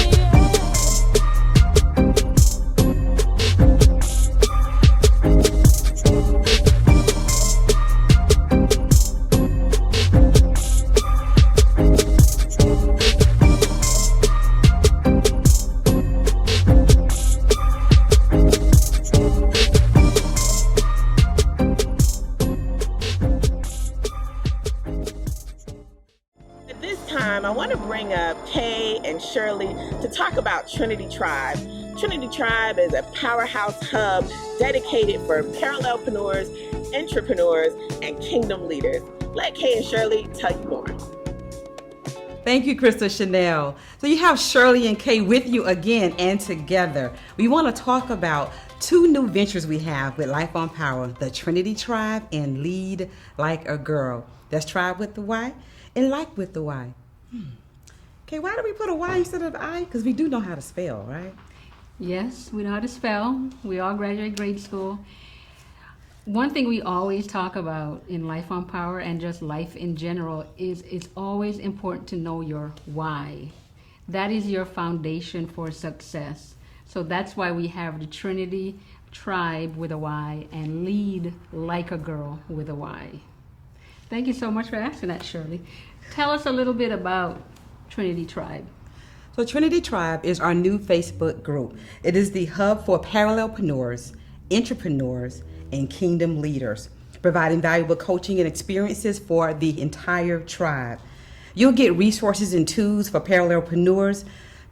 At this time, I want to bring up Kay and Shirley to talk about Trinity Tribe. Trinity Tribe is a powerhouse hub dedicated for parallelpreneurs, entrepreneurs, and kingdom leaders. Let Kay and Shirley tell you more. Thank you, Crystal Chanel. So you have Shirley and Kay with you again and together. We want to talk about two new ventures we have with Life on Power, the Trinity Tribe and Lead Like a Girl. That's Tribe with the Y and Like with the Y. Okay, why do we put a Y instead of I? Because we do know how to spell, right? Yes, we know how to spell. We all graduate grade school. One thing we always talk about in Life on Power and just life in general is it's always important to know your why. That is your foundation for success. So that's why we have the Trinity Tribe with a Y and Lead Like a Girl with a Y. Thank you so much for asking that, Shirley. Tell us a little bit about Trinity Tribe. So Trinity Tribe is our new Facebook group. It is the hub for parallelpreneurs, entrepreneurs, and kingdom leaders, providing valuable coaching and experiences for the entire tribe. You'll get resources and tools for parallelpreneurs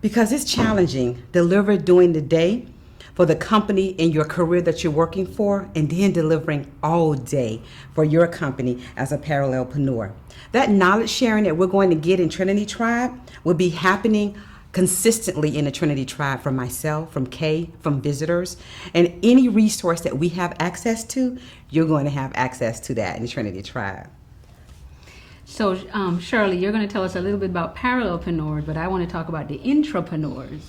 because it's challenging, delivered during the day for the company and your career that you're working for, and then delivering all day for your company as a parallelpreneur. That knowledge sharing that we're going to get in Trinity Tribe will be happening consistently in the Trinity Tribe from myself, from Kay, from visitors, and any resource that we have access to, you're going to have access to that in the Trinity Tribe. So Shirley, you're going to tell us a little bit about parallelpreneurs, but I want to talk about the intrapreneurs,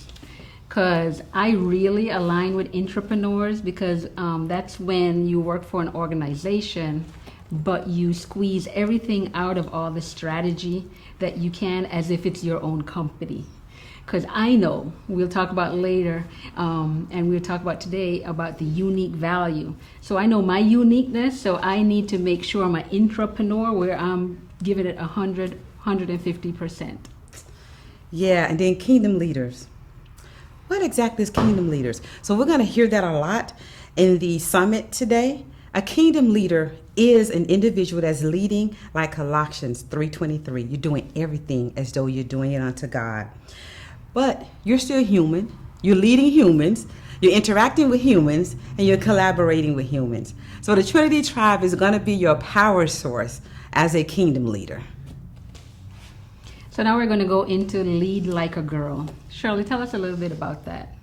because I really align with intrapreneurs because that's when you work for an organization, but you squeeze everything out of all the strategy that you can as if it's your own company. Because I know, we'll talk about later, and we'll talk about today about the unique value. So I know my uniqueness, so I need to make sure I'm an intrapreneur where I'm giving it 150%. Yeah, and then kingdom leaders. What exactly is kingdom leaders? So we're going to hear that a lot in the summit today. A kingdom leader is an individual that's leading like Colossians 3:23. You're doing everything as though you're doing it unto God. But you're still human, you're leading humans, you're interacting with humans, and you're collaborating with humans. So the Trinity Tribe is going to be your power source as a kingdom leader. So now we're going to go into Lead Like a Girl. Shirley, tell us a little bit about that.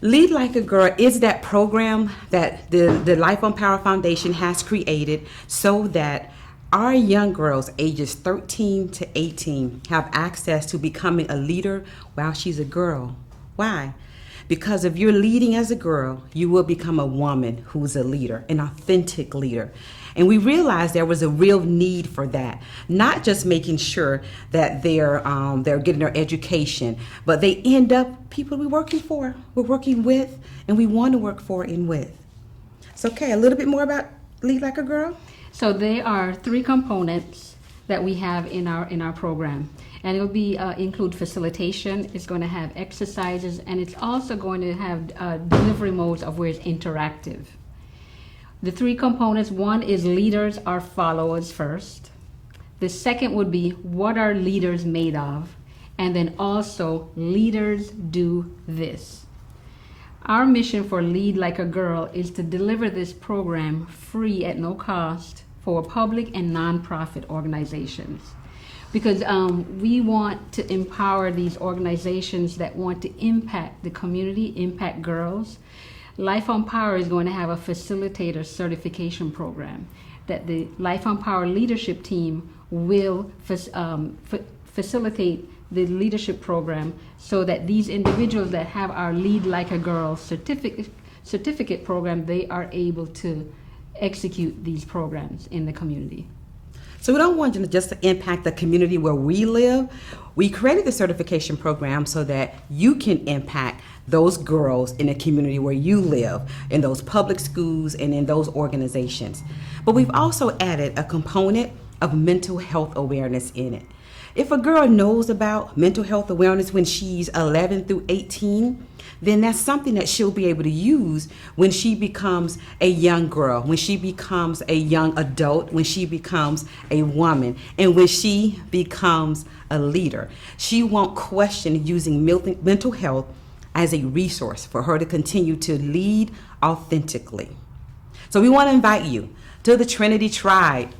Lead Like a Girl is that program that the Life on Power Foundation has created so that our young girls ages 13 to 18 have access to becoming a leader while she's a girl. Why? Because if you're leading as a girl, you will become a woman who's a leader, an authentic leader. And we realized there was a real need for that, not just making sure that they're getting their education, but they end up people we're working for, we're working with, and we want to work for and with. So, okay, a little bit more about Lead Like a Girl. So there are 3 components that we have in our program, and it will be include facilitation. It's going to have exercises, and it's also going to have delivery modes of where it's interactive. The 3 components, one is leaders are followers first. The second would be what are leaders made of? And then also leaders do this. Our mission for Lead Like a Girl is to deliver this program free at no cost for public and nonprofit organizations. Because we want to empower these organizations that want to impact the community, impact girls. Life on Power is going to have a facilitator certification program that the Life on Power leadership team will facilitate the leadership program so that these individuals that have our Lead Like a Girl certificate program, they are able to execute these programs in the community. So we don't want you to just impact the community where we live. We created the certification program so that you can impact those girls in the community where you live, in those public schools and in those organizations. But we've also added a component of mental health awareness in it. If a girl knows about mental health awareness when she's 11 through 18, then that's something that she'll be able to use when she becomes a young girl, when she becomes a young adult, when she becomes a woman, and when she becomes a leader. She won't question using mental health as a resource for her to continue to lead authentically. So we want to invite you to the Trinity Tribe.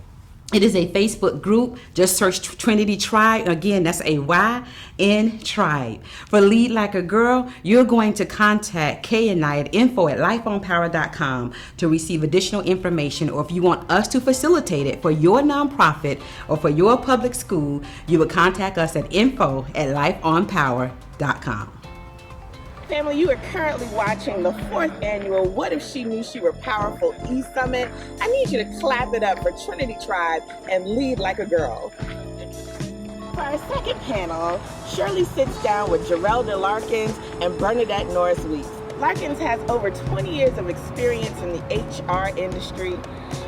It is a Facebook group. Just search Trinity Tribe. Again, that's a YN Tribe. For Lead Like a Girl, you're going to contact Kay and I at info@lifeonpower.com to receive additional information, or if you want us to facilitate it for your nonprofit or for your public school, you would contact us at info@lifeonpower.com. Family, you are currently watching the 4th annual What If She Knew She Were Powerful E-Summit. I need you to clap it up for Trinity Tribe and Lead Like a Girl. For our second panel, Shirley sits down with Gerelda Larkins and Bernadette Norris Weeks. Larkins has over 20 years of experience in the HR industry.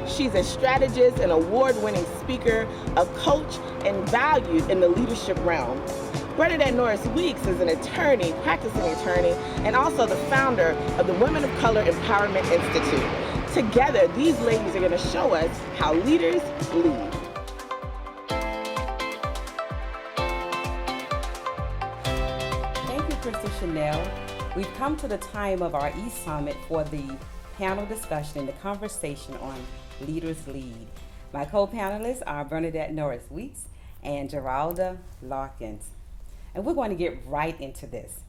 She's a strategist, an award-winning speaker, a coach, and valued in the leadership realm. Bernadette Norris Weeks is an attorney, practicing attorney, and also the founder of the Women of Color Empowerment Institute. Together, these ladies are going to show us how leaders lead. Thank you, Crystal Chanel. We've come to the time of our E-Summit for the panel discussion and the conversation on Leaders Lead. My co-panelists are Bernadette Norris Weeks and Gerelda Larkins. And we're going to get right into this.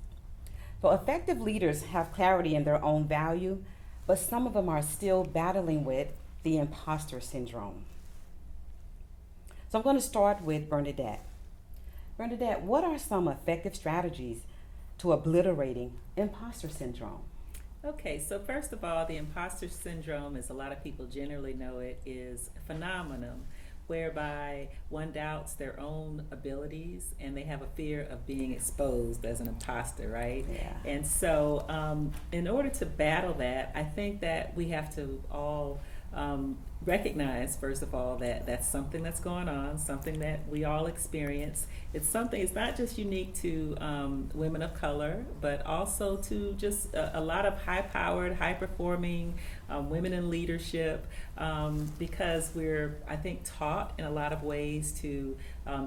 So effective leaders have clarity in their own value, but some of them are still battling with the imposter syndrome. So I'm going to start with Bernadette. Bernadette, what are some effective strategies to obliterating imposter syndrome? Okay, so first of all, the imposter syndrome, as a lot of people generally know it, is a phenomenon whereby one doubts their own abilities and they have a fear of being exposed as an imposter, right? Yeah. And so in order to battle that, I think that we have to all recognize, first of all, that that's something that's going on, something that we all experience. It's not just unique to women of color, but also to just a lot of high-powered, high-performing women in leadership, because we're, I think, taught in a lot of ways to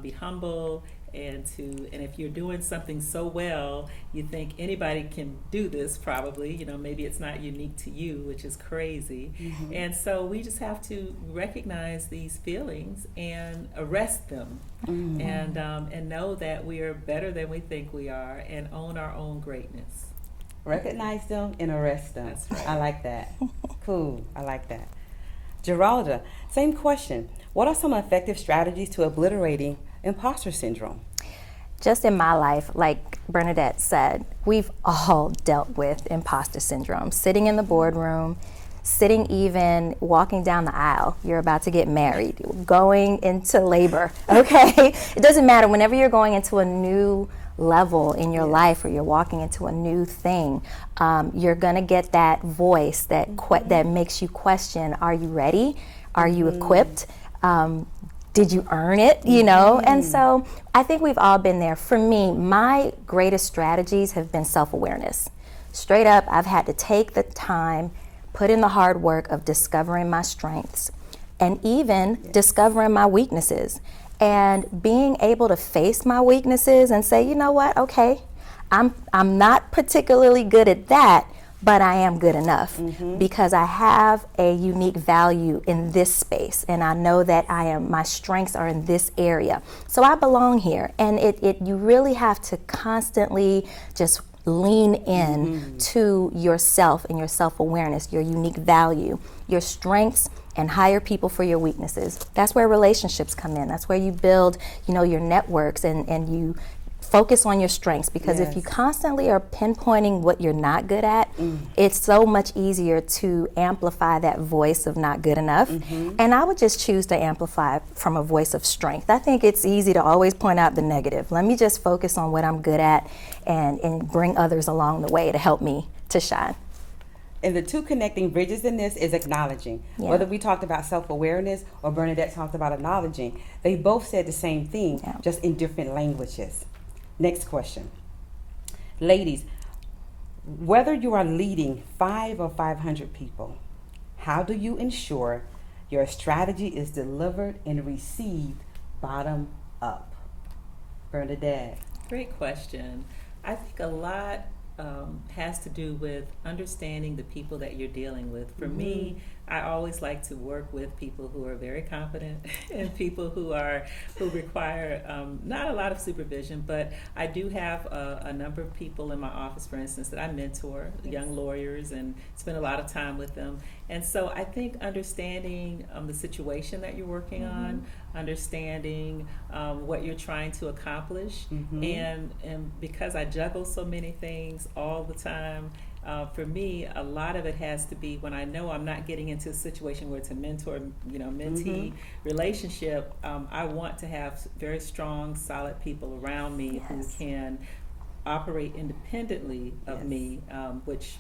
be humble and if you're doing something so well, you think anybody can do this probably, maybe it's not unique to you, which is crazy. And so we just have to recognize these feelings and arrest them, and know that we are better than we think we are, and own our own greatness. Recognize them and arrest them. That's right. I like that. Cool. I like that. Geralda, same question. What are some effective strategies to obliterating imposter syndrome? Just in my life, like Bernadette said, we've all dealt with imposter syndrome. Sitting in the boardroom, sitting even walking down the aisle, you're about to get married, going into labor, okay? It doesn't matter. Whenever you're going into a new level in your life, or you're walking into a new thing, you're gonna get that voice that that makes you question, are you ready? Are you equipped? Did you earn it? And so I think we've all been there. For me, my greatest strategies have been self-awareness. Straight up, I've had to take the time, put in the hard work of discovering my strengths, and even discovering my weaknesses. And being able to face my weaknesses and say, you know what, okay, I'm not particularly good at that, but I am good enough because I have a unique value in this space, and I know that my strengths are in this area. So I belong here, and you really have to constantly just lean in to yourself and your self-awareness, your unique value, your strengths, and hire people for your weaknesses. That's where relationships come in. That's where you build, your networks, and you focus on your strengths, because if you constantly are pinpointing what you're not good at, it's so much easier to amplify that voice of not good enough. And I would just choose to amplify from a voice of strength. I think it's easy to always point out the negative. Let me just focus on what I'm good at and bring others along the way to help me to shine. And the two connecting bridges in this is acknowledging. Whether we talked about self-awareness or Bernadette talked about acknowledging, they both said the same thing, just in different languages. Next question. Ladies, whether you are leading 5 or 500 people, how do you ensure your strategy is delivered and received bottom up? Bernadette. Great question. I think a lot has to do with understanding the people that you're dealing with. For me, I always like to work with people who are very confident and people who require not a lot of supervision, but I do have a number of people in my office, for instance, that I mentor, young lawyers, and spend a lot of time with them. And so I think understanding the situation that you're working on, understanding what you're trying to accomplish, and because I juggle so many things all the time, for me, a lot of it has to be when I know I'm not getting into a situation where it's a mentor-mentee relationship. I want to have very strong, solid people around me who can operate independently of me, which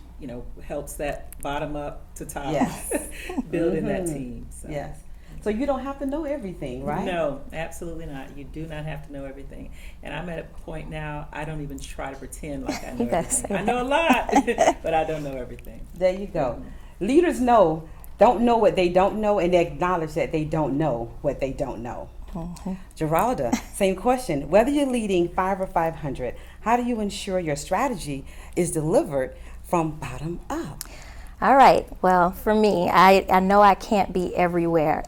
helps that bottom up to top, building that team. So. Yes. So you don't have to know everything, right? No, absolutely not. You do not have to know everything. And I'm at a point now, I don't even try to pretend like I know everything. I know a lot, but I don't know everything. There you go. Leaders don't know what they don't know, and they acknowledge that they don't know what they don't know. Geralda, same question. Whether you're leading 5 or 500, how do you ensure your strategy is delivered from bottom up? All right. Well, for me, I know I can't be everywhere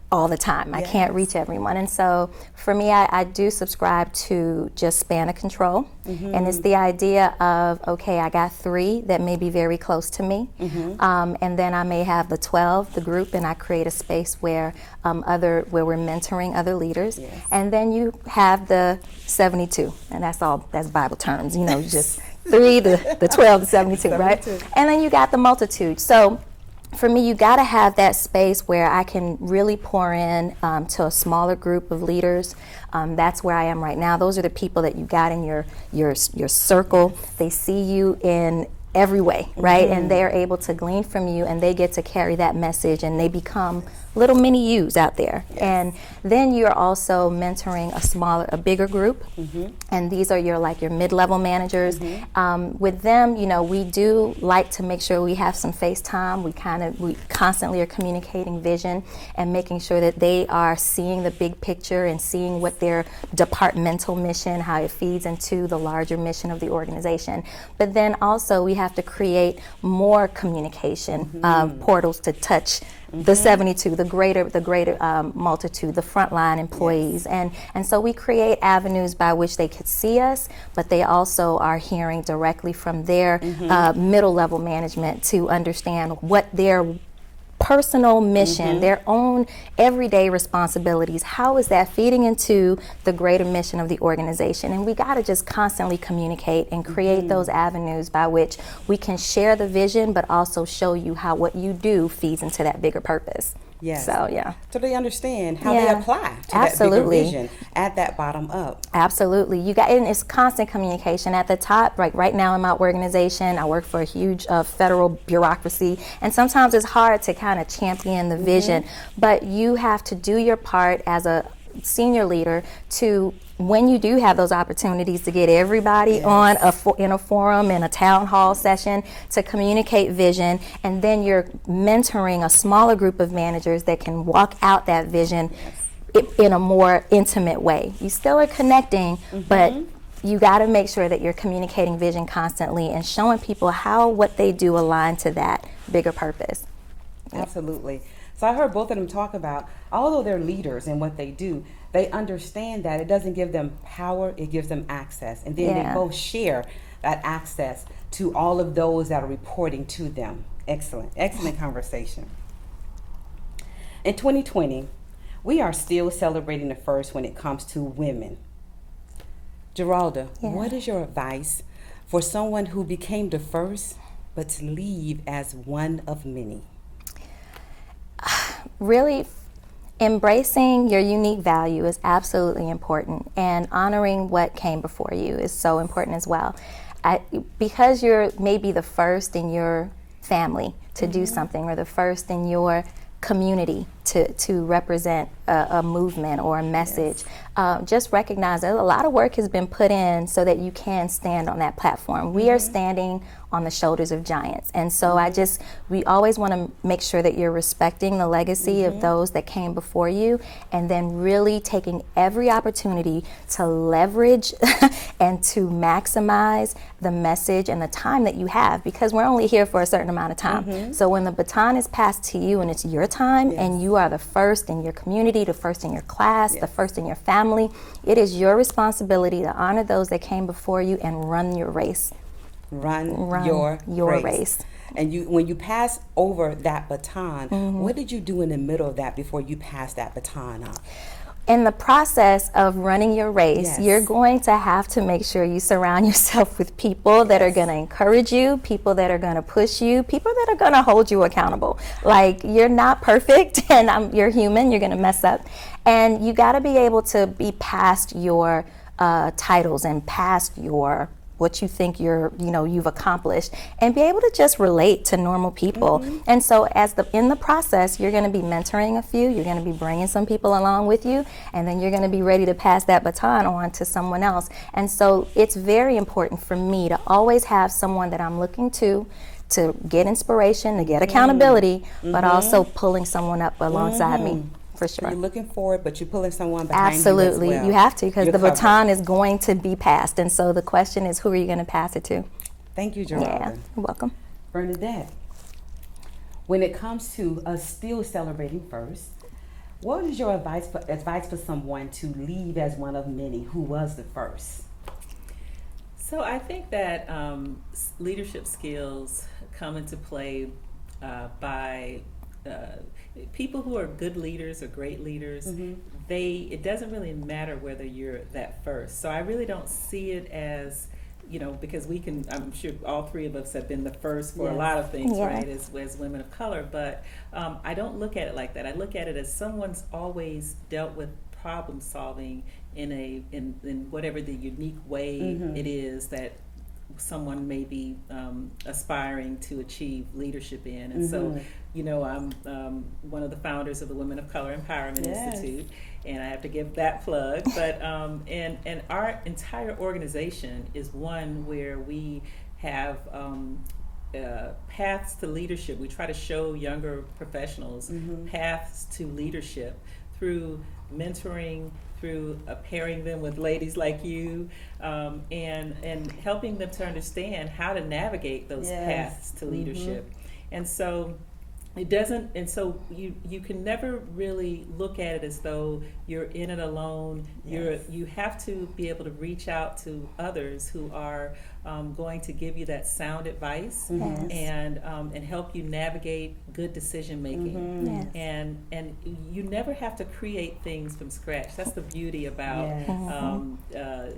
all the time. I can't reach everyone. And so for me, I do subscribe to just span of control. And it's the idea of, okay, I got 3 that may be very close to me. And then I may have the 12, the group, and I create a space where where we're mentoring other leaders. And then you have the 72, and that's Bible terms, just 3, the 12, the 72, right? And then you got the multitude. So for me, you got to have that space where I can really pour in to a smaller group of leaders. That's where I am right now. Those are the people that you got in your circle. They see you in every way, right? And they're able to glean from you, and they get to carry that message, and they become little mini yous out there. And then you're also mentoring a bigger group. And these are your mid-level managers. With them, we do like to make sure we have some face time. We constantly are communicating vision and making sure that they are seeing the big picture and seeing what their departmental mission, how it feeds into the larger mission of the organization. But then also we have to create more communication portals to touch the 72, the greater multitude, the frontline employees. And so we create avenues by which they could see us, but they also are hearing directly from their middle level management to understand what their personal mission, their own everyday responsibilities, how is that feeding into the greater mission of the organization? And we got to just constantly communicate and create those avenues by which we can share the vision, but also show you how what you do feeds into that bigger purpose. Yes. So, yeah. So they understand how they apply to that bigger vision at that bottom up. Absolutely. And it's constant communication at the top. Right now in my organization, I work for a huge federal bureaucracy, and sometimes it's hard to kind of champion the vision, but you have to do your part as a senior leader to, when you do have those opportunities to get everybody on in a forum, in a town hall session, to communicate vision, and then you're mentoring a smaller group of managers that can walk out that vision in a more intimate way. You still are connecting, but you got to make sure that you're communicating vision constantly and showing people how what they do align to that bigger purpose. Absolutely. So I heard both of them talk about, although they're leaders in what they do, they understand that it doesn't give them power, it gives them access. And then they both share that access to all of those that are reporting to them. Excellent, excellent conversation. In 2020, we are still celebrating the first when it comes to women. Geralda, what is your advice for someone who became the first, but to leave as one of many? Really, embracing your unique value is absolutely important, and honoring what came before you is so important as well. Because you're maybe the first in your family to do something, or the first in your community to represent a movement or a message, just recognize that a lot of work has been put in so that you can stand on that platform. We are standing on the shoulders of giants, and so we always want to make sure that you're respecting the legacy of those that came before you, and then really taking every opportunity to leverage and to maximize the message and the time that you have, because we're only here for a certain amount of time. So when the baton is passed to you and it's your time, and you are the first in your community, the first in your class, the first in your family, it is your responsibility to honor those that came before you and run your race. Run your race. And when you pass over that baton, what did you do in the middle of that before you passed that baton on? In the process of running your race, you're going to have to make sure you surround yourself with people that are going to encourage you, people that are going to push you, people that are going to hold you accountable. Like, you're not perfect, and you're human, you're going to mess up. And you got to be able to be past your titles and past your what you think you've accomplished, and be able to just relate to normal people. And so in the process, you're going to be mentoring a few, you're going to be bringing some people along with you, and then you're going to be ready to pass that baton on to someone else. And so it's very important for me to always have someone that I'm looking to get inspiration, to get accountability, but also pulling someone up alongside me. For sure. So you're looking forward, but you're pulling someone behind Absolutely. you as well. You have to, because the baton is going to be passed. And so the question is, who are you going to pass it to? Thank you, Geralda. Yeah, you're welcome. Bernadette, when it comes to us still celebrating first, what is your advice for someone to leave as one of many who was the first? So I think that leadership skills come into play by people who are good leaders or great leaders. It doesn't really matter whether you're that first. So I really don't see it as, because I'm sure all three of us have been the first for a lot of things, right, as women of color, but I don't look at it like that. I look at it as someone's always dealt with problem solving in whatever the unique way it is that someone may be aspiring to achieve leadership in. And so, you know, I'm one of the founders of the Women of Color Empowerment Institute, and I have to give that plug. But and our entire organization is one where we have paths to leadership. We try to show younger professionals paths to leadership through mentoring, through pairing them with ladies like you, and helping them to understand how to navigate those paths to leadership. And so it doesn't, and so you can never really look at it as though you're in it alone. You have to be able to reach out to others who are going to give you that sound advice and help you navigate good decision making. And you never have to create things from scratch. That's the beauty about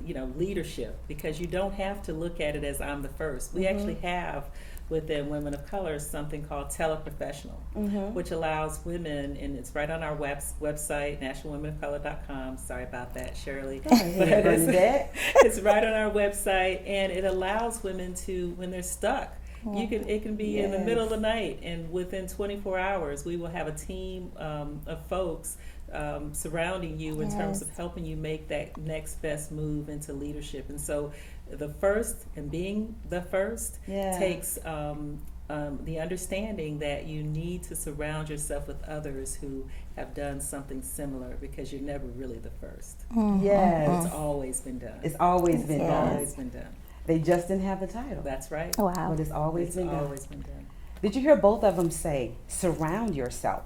you know, leadership, because you don't have to look at it as I'm the first. We actually have within Women of Color something called Teleprofessional, which allows women, and it's right on our website, nationalwomenofcolor.com. Sorry about that, Shirley. It's right on our website, and it allows women to, when they're stuck, it can be in the middle of the night, and within 24 hours we will have a team of folks surrounding you in terms of helping you make that next best move into leadership. And so the first, and being the first, takes the understanding that you need to surround yourself with others who have done something similar, because you're never really the first. It's always been done. It's always been done. Always been done. They just didn't have the title. That's right. Wow. But it's always been done. Always been done. Did you hear both of them say, surround yourself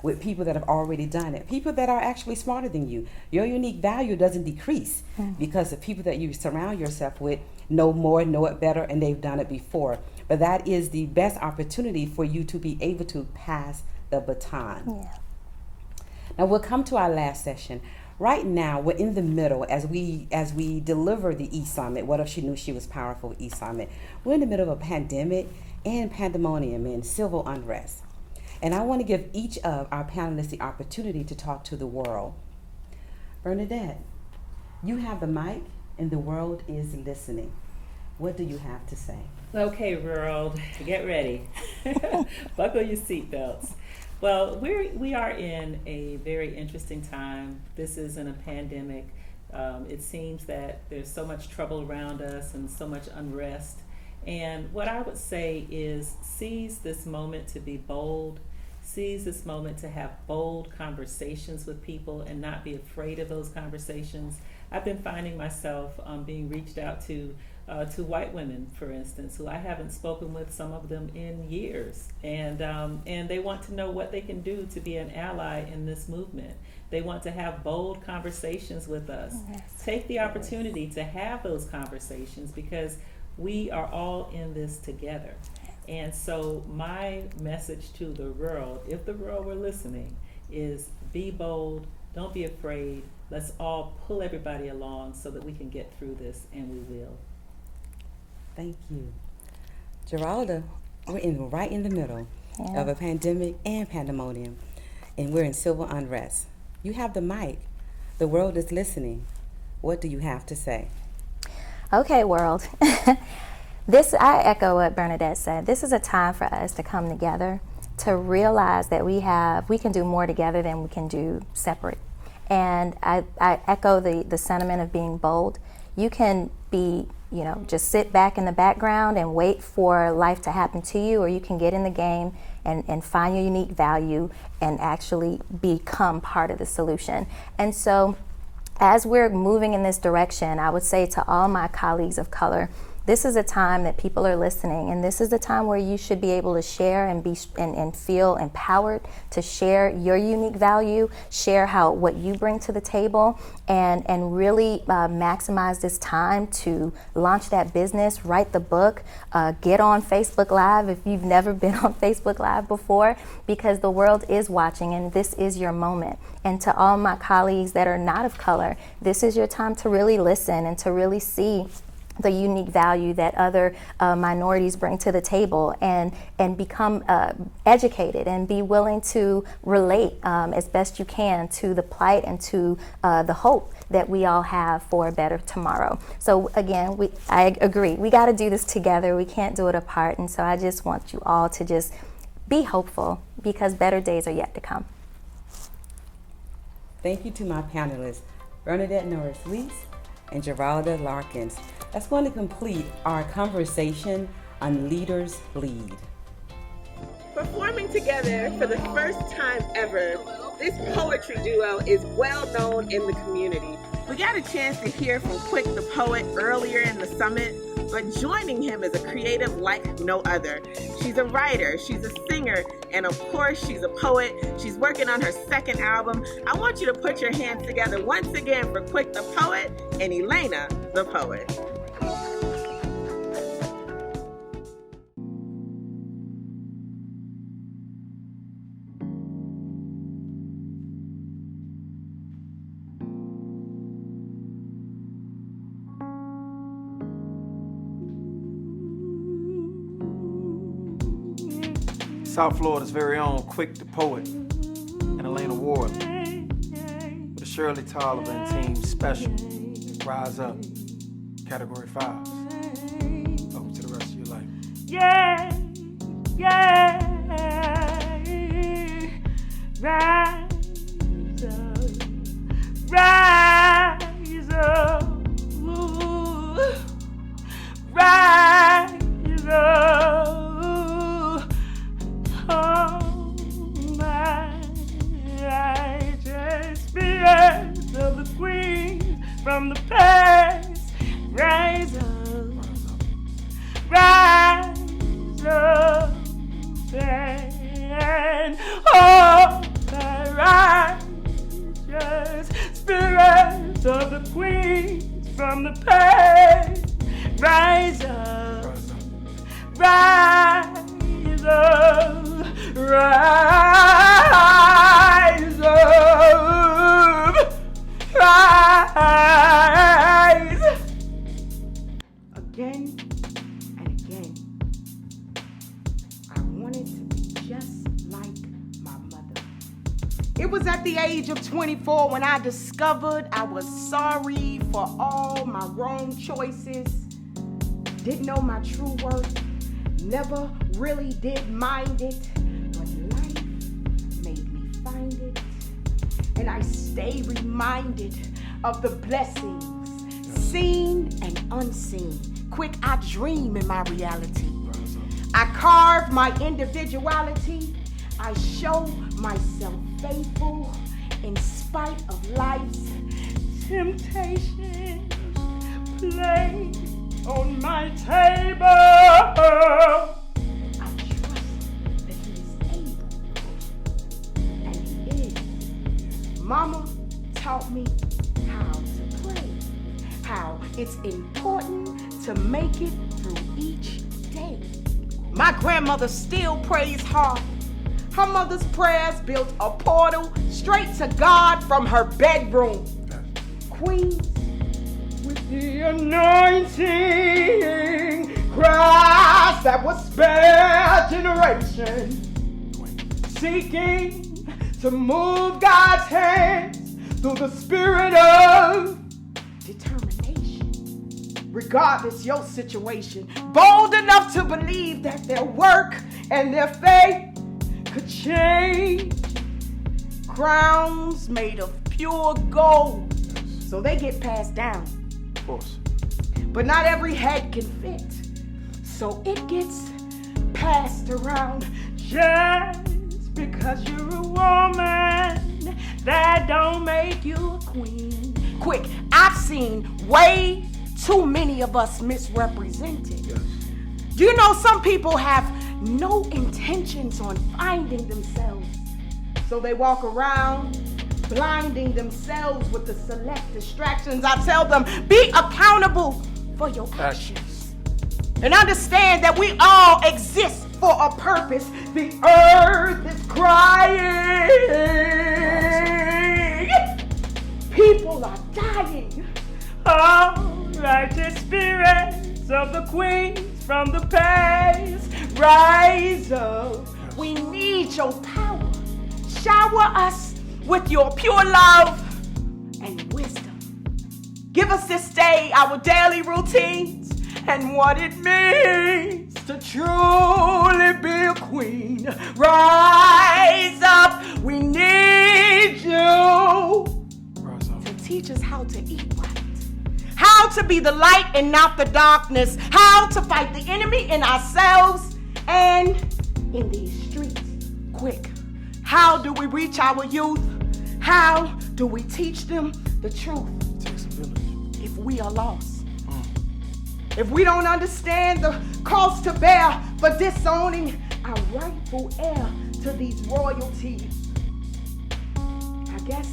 with people that have already done it, people that are actually smarter than you? Your unique value doesn't decrease because the people that you surround yourself with know more, know it better, and they've done it before. But that is the best opportunity for you to be able to pass the baton. Now we'll come to our last session. Right now, we're in the middle as we deliver the E-Summit. What if she knew she was powerful? E-Summit. We're in the middle of a pandemic and pandemonium and civil unrest. And I want to give each of our panelists the opportunity to talk to the world. Bernadette, you have the mic and the world is listening. What do you have to say? Okay, world, get ready. Buckle your seatbelts. Well, we are in a very interesting time. This isn't a pandemic. It seems that there's so much trouble around us and so much unrest. And what I would say is seize this moment to be bold, seize this moment to have bold conversations with people and not be afraid of those conversations. I've been finding myself being reached out to white women, for instance, who I haven't spoken with, some of them in years, and they want to know what they can do to be an ally in this movement. They want to have bold conversations with us. Take the opportunity to have those conversations, because we are all in this together. And so my message to the world, if the world were listening, is be bold, don't be afraid. Let's all pull everybody along so that we can get through this, and we will. Thank you. Geralda, we're right in the middle of a pandemic and pandemonium, and we're in civil unrest. You have the mic. The world is listening. What do you have to say? Okay, world. I echo what Bernadette said. This is a time for us to come together, to realize that we can do more together than we can do separate. And I echo the sentiment of being bold. You can be, just sit back in the background and wait for life to happen to you, or you can get in the game and find your unique value and actually become part of the solution. And so as we're moving in this direction, I would say to all my colleagues of color, this is a time that people are listening, and this is a time where you should be able to share and and feel empowered to share your unique value, share what you bring to the table, and really maximize this time to launch that business, write the book, get on Facebook Live if you've never been on Facebook Live before, because the world is watching and this is your moment. And to all my colleagues that are not of color, this is your time to really listen and to really see the unique value that other minorities bring to the table, and become educated and be willing to relate as best you can to the plight and to the hope that we all have for a better tomorrow. So again, I agree, we got to do this together. We can't do it apart. And so I just want you all to just be hopeful, because better days are yet to come. Thank you to my panelists, Bernadette Norris-Lees and Geralda Larkins. That's going to complete our conversation on Leaders Lead. Performing together for the first time ever, this poetry duo is well known in the community. We got a chance to hear from Quick the Poet earlier in the summit, but joining him is a creative like no other. She's a writer, she's a singer, and of course she's a poet. She's working on her second album. I want you to put your hands together once again for Quick the Poet and Elena the Poet. South Florida's very own Quick the Poet and Elena Ward with the Shirley Tolliver and Team Special, Rise Up, Category 5. Welcome to the rest of your life. Yeah, yeah, rise up, rise up, ooh, rise up. Oh, my righteous spirit of the queen from the past, rise up, rise up, and oh, my righteous spirit of the queen from the past, rise up, rise up. Rise up, rise again and again. I wanted to be just like my mother. It was at the age of 24 when I discovered I was sorry for all my wrong choices. Didn't know my true worth, never really did mind it. And I stay reminded of the blessings, seen and unseen. Quick, I dream in my reality. I carve my individuality. I show myself faithful in spite of life's temptations play on my table. Mama taught me how to pray, how it's important to make it through each day. My grandmother still prays hard. Her mother's prayers built a portal straight to God from her bedroom. Queens, with the anointing, Christ that will spare generations, seeking to move God's hands through the spirit of determination. Regardless your situation, bold enough to believe that their work and their faith could change. Crowns made of pure gold, so they get passed down. Of course. But not every head can fit, so it gets passed around. Just because you're a woman, that don't make you a queen. Quick, I've seen way too many of us misrepresented. Yes. Do you know some people have no intentions on finding themselves? So they walk around blinding themselves with the select distractions. I tell them, be accountable for your actions. And understand that we all exist for a purpose. The earth is crying. People are dying. Oh, righteous spirit of the queens from the past rise up. We need your power. Shower us with your pure love and wisdom. Give us this day our daily routines and what it means to truly be a queen. Rise up. We need you to teach us how to eat right, how to be the light and not the darkness, how to fight the enemy in ourselves and in these streets. Quick, how do we reach our youth? How do we teach them the truth? It takes a village. If we are lost, if we don't understand the cost to bear for disowning our rightful heir to these royalties, I guess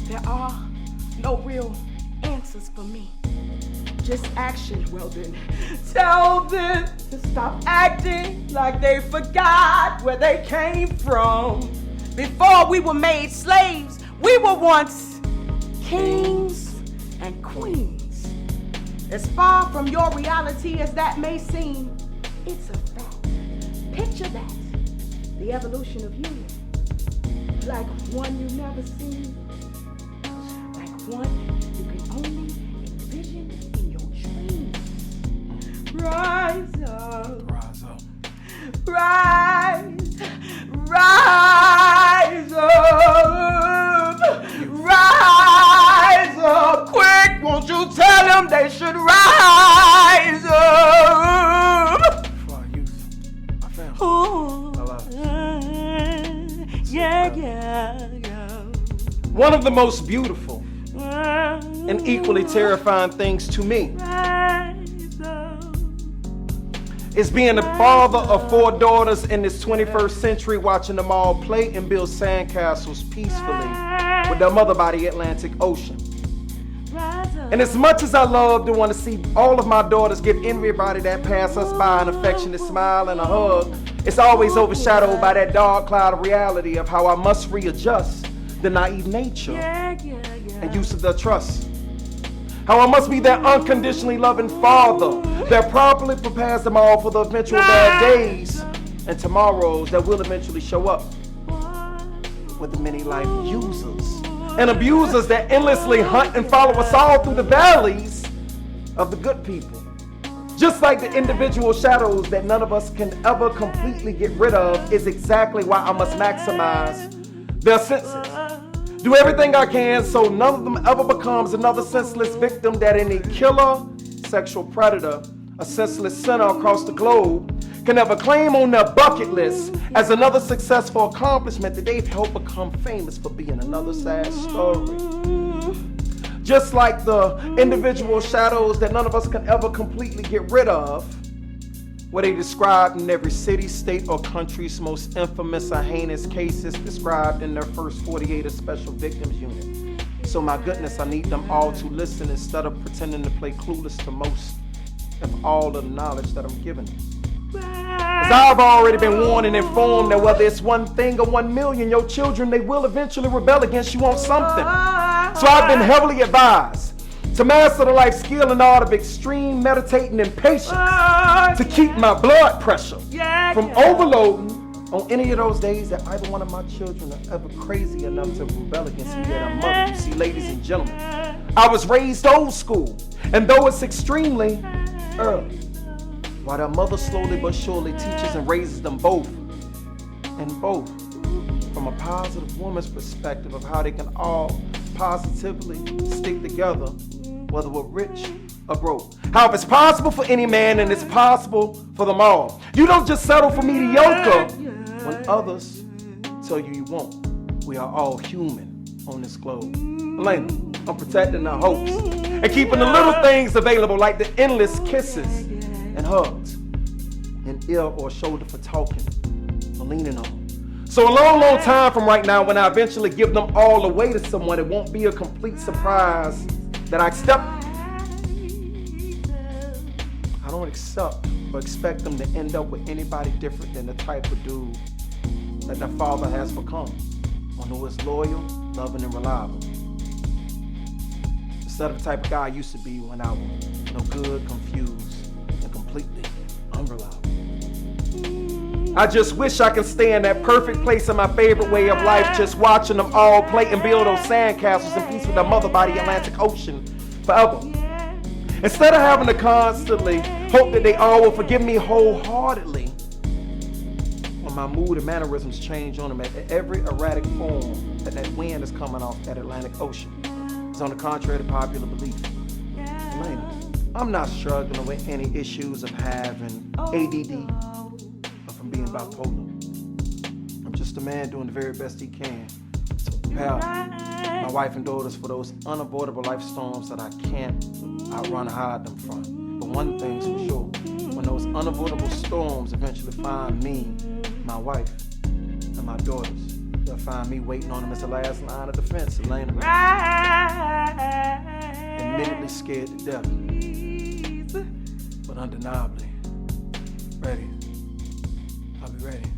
there are no real answers for me. Just action. Well then, tell them to stop acting like they forgot where they came from. Before we were made slaves, we were once kings and queens. As far from your reality as that may seem, it's a fact. Picture that. The evolution of you. Like one you never seen. Like one you can only envision in your dreams. Rise up. Rise up. Rise. Rise up. Rise up. Quick, won't you tell them they should rise up? For our youth, our family, Ooh. our lives. Yeah. One of the most beautiful and equally terrifying things to me is being the father of 4 daughters in this 21st century, watching them all play and build sandcastles peacefully with their mother by the Atlantic Ocean. And as much as I love to want to see all of my daughters give everybody that pass us by an affectionate smile and a hug, it's always overshadowed by that dark cloud of reality of how I must readjust the naive nature and use of their trust. How I must be that unconditionally loving father that properly prepares them all for the eventual bad days and tomorrows that will eventually show up with the many life users and abusers that endlessly hunt and follow us all through the valleys of the good people. Just like the individual shadows that none of us can ever completely get rid of is exactly why I must maximize their senses. Do everything I can so none of them ever becomes another senseless victim that any killer, sexual predator, a senseless sinner across the globe can ever claim on their bucket list as another successful accomplishment that they've helped become famous for being another sad story. Just like the individual shadows that none of us can ever completely get rid of, where they described in every city, state, or country's most infamous or heinous cases described in their first 48 of Special Victims Unit. So my goodness, I need them all to listen instead of pretending to play clueless to most of all of the knowledge that I'm giving them. As I've already been warned and informed that whether it's one thing or 1 million, your children, they will eventually rebel against you on something. So I've been heavily advised to master the life skill and art of extreme meditating and patience to keep my blood pressure from overloading on any of those days that either one of my children are ever crazy enough to rebel against me that I'm mother. You see, ladies and gentlemen, I was raised old school, and though it's extremely early, while their mother slowly but surely teaches and raises them both, and both from a positive woman's perspective of how they can all positively stick together, whether we're rich or broke. How if it's possible for any man and it's possible for them all. You don't just settle for mediocre when others tell you you won't. We are all human on this globe. Elena, I'm protecting our hopes and keeping the little things available like the endless kisses and hugs, an ear or shoulder for talking or leaning on. So a long, long time from right now, when I eventually give them all away to someone, it won't be a complete surprise that I don't accept or expect them to end up with anybody different than the type of dude that their father has become, one who is loyal, loving, and reliable. Instead of the type of guy I used to be when I was no good, confused, completely unreliable. I just wish I could stay in that perfect place in my favorite way of life, just watching them all play and build those sandcastles in peace with their mother by the Atlantic Ocean forever. Instead of having to constantly hope that they all will forgive me wholeheartedly when my mood and mannerisms change on them at every erratic form that wind is coming off that Atlantic Ocean. It's on the contrary to popular belief. Elena, I'm not struggling with any issues of having ADD or from being bipolar. I'm just a man doing the very best he can to prepare my wife and daughters for those unavoidable life storms that I can't outrun or hide them from. But one thing's for sure, when those unavoidable storms eventually find me, my wife, and my daughters, they'll find me waiting on them as the last line of defense, Elena. Admittedly scared to death, but undeniably ready. I'll be ready.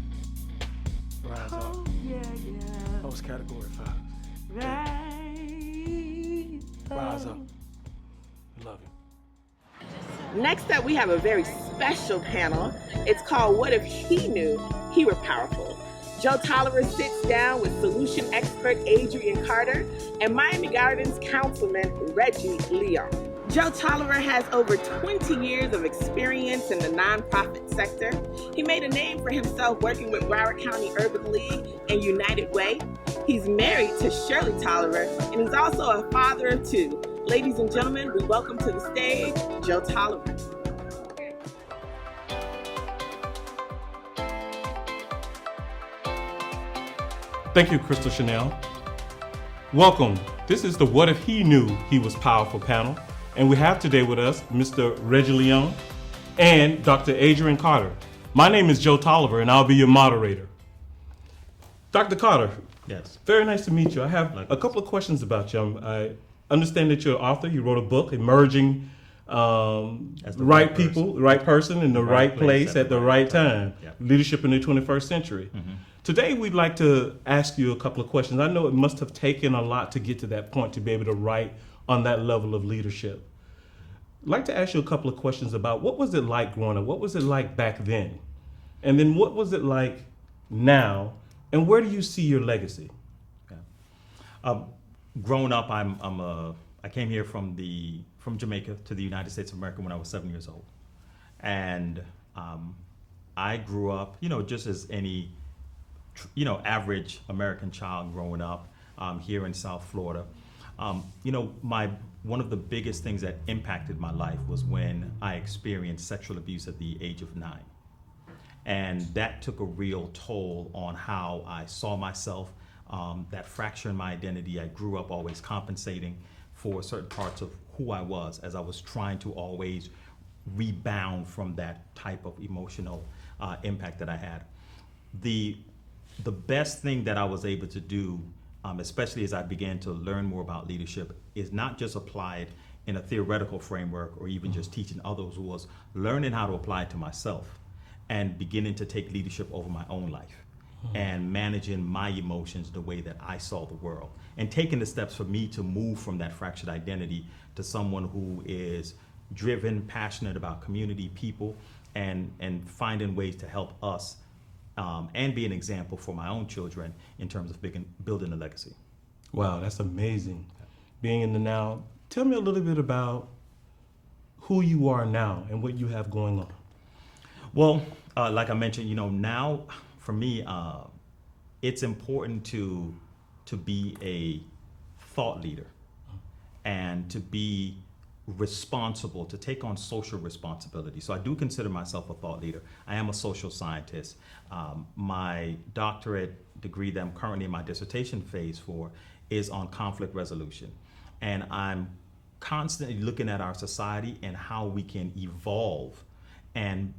Rise up. That was category 5. Rise up. I love you. Next up, we have a very special panel. It's called What If He Knew He Were Powerful? Joe Tolliver sits down with solution expert Adrian Carter and Miami Gardens Councilman Reggie Leon. Joe Tolliver has over 20 years of experience in the nonprofit sector. He made a name for himself working with Broward County Urban League and United Way. He's married to Shirley Tolliver, and he's also a father of 2. Ladies and gentlemen, we welcome to the stage Joe Tolliver. Thank you, Crystal Chanel. Welcome. This is the What If He Knew He Was Powerful panel. And we have today with us Mr. Reggie Leon and Dr. Adrian Carter. My name is Joe Tolliver, and I'll be your moderator. Dr. Carter. Yes. Very nice to meet you. I have a couple of questions about you. I understand that you're an author. You wrote a book, Emerging Right People, the right person in the right place at the right time. Leadership in the 21st century. Today, we'd like to ask you a couple of questions. I know it must have taken a lot to get to that point to be able to write on that level of leadership. I'd like to ask you a couple of questions about what was it like growing up? What was it like back then? And then what was it like now? And where do you see your legacy? Growing up, I came here from Jamaica to the United States of America when I was 7 years old. And I grew up, just as any average American child growing up here in South Florida. One of the biggest things that impacted my life was when I experienced sexual abuse at the age of 9. And that took a real toll on how I saw myself, that fracture in my identity. I grew up always compensating for certain parts of who I was as I was trying to always rebound from that type of emotional impact that I had. The best thing that I was able to do, especially as I began to learn more about leadership, is not just apply it in a theoretical framework or even just teaching others, was learning how to apply it to myself and beginning to take leadership over my own life and managing my emotions the way that I saw the world, and taking the steps for me to move from that fractured identity to someone who is driven, passionate about community, people, and finding ways to help us and be an example for my own children in terms of building a legacy. Wow, that's amazing. Being in the now. Tell me a little bit about who you are now and what you have going on. Well, like I mentioned, now for me, it's important to be a thought leader and to be responsible, to take on social responsibility. So I do consider myself a thought leader. I am a social scientist. My doctorate degree that I'm currently in my dissertation phase for is on conflict resolution. And I'm constantly looking at our society and how we can evolve and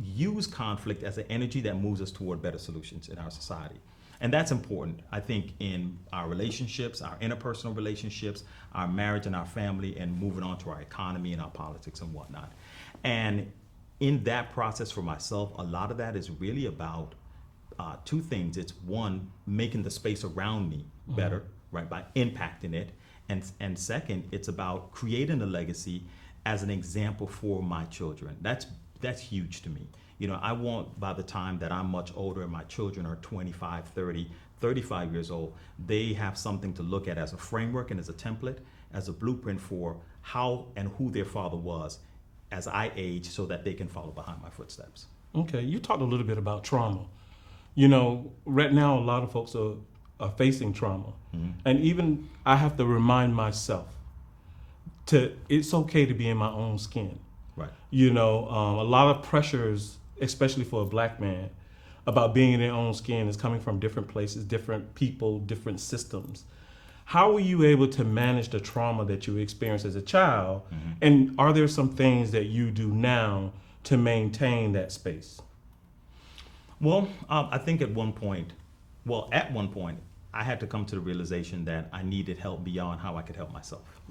use conflict as an energy that moves us toward better solutions in our society. And that's important, I think, in our relationships, our interpersonal relationships, our marriage and our family, and moving on to our economy and our politics and whatnot. And in that process for myself, a lot of that is really about 2 things. It's one, making the space around me better, right, by impacting it. And second, it's about creating a legacy as an example for my children. That's huge to me. You know, I want by the time that I'm much older and my children are 25, 30, 35 years old, they have something to look at as a framework and as a template, as a blueprint for how and who their father was as I age, so that they can follow behind my footsteps. Okay, you talked a little bit about trauma. You know, right now a lot of folks are facing trauma. And even I have to remind myself it's okay to be in my own skin. Right. You know, a lot of pressures, especially for a black man, about being in their own skin is coming from different places, different people, different systems. How were you able to manage the trauma that you experienced as a child? And are there some things that you do now to maintain that space? Well, I think at one point, I had to come to the realization that I needed help beyond how I could help myself.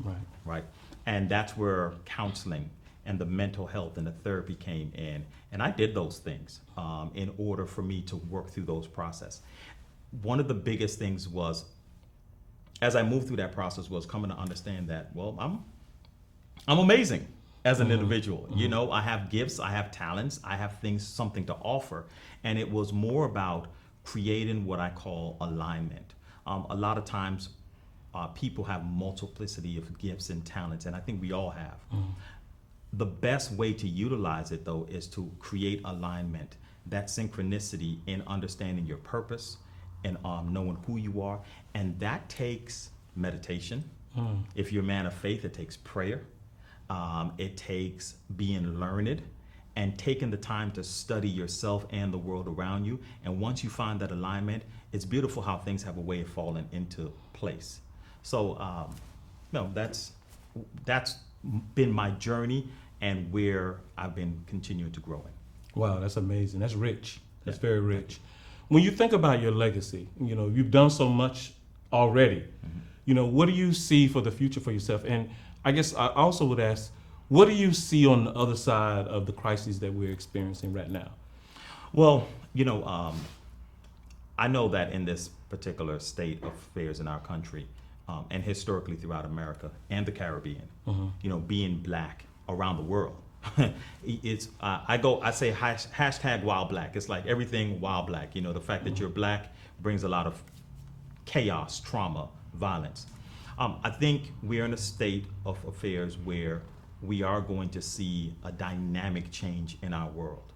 Right. And that's where counseling and the mental health and the therapy came in. And I did those things in order for me to work through those processes. One of the biggest things was, as I moved through that process, was coming to understand that, well, I'm amazing as an individual. You know, I have gifts, I have talents, I have something to offer. And it was more about creating what I call alignment. A lot of times people have multiplicity of gifts and talents, and I think we all have. The best way to utilize it, though, is to create alignment, that synchronicity in understanding your purpose and knowing who you are. And that takes meditation. If you're a man of faith, it takes prayer. It takes being learned and taking the time to study yourself and the world around you. And once you find that alignment, it's beautiful how things have a way of falling into place. So, no, that's been my journey and where I've been continuing to grow in. Wow, that's amazing. That's rich. That's very rich. When you think about your legacy, you know, you've done so much already. You know, what do you see for the future for yourself? And I guess I also would ask, what do you see on the other side of the crises that we're experiencing right now? Well, you know, I know that in this particular state of affairs in our country, and historically throughout America and the Caribbean, you know, being black around the world, it's I say hashtag wild black. It's like everything wild black. You know, the fact that you're black brings a lot of chaos, trauma, violence. I think we're in a state of affairs where we are going to see a dynamic change in our world.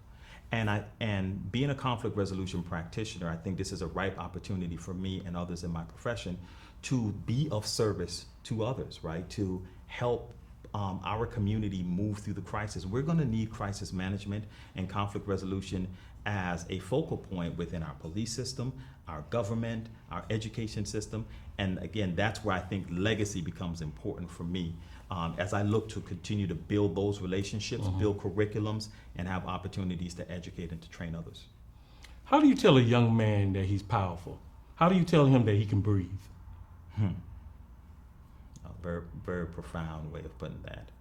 And being a conflict resolution practitioner, I think this is a ripe opportunity for me and others in my profession to be of service to others, right? To help our community move through the crisis. We're going to need crisis management and conflict resolution as a focal point within our police system, our government, our education system. And again, that's where I think legacy becomes important for me as I look to continue to build those relationships, build curriculums, and have opportunities to educate and to train others. How do you tell a young man that he's powerful? How do you tell him that he can breathe? A very, very profound way of putting that.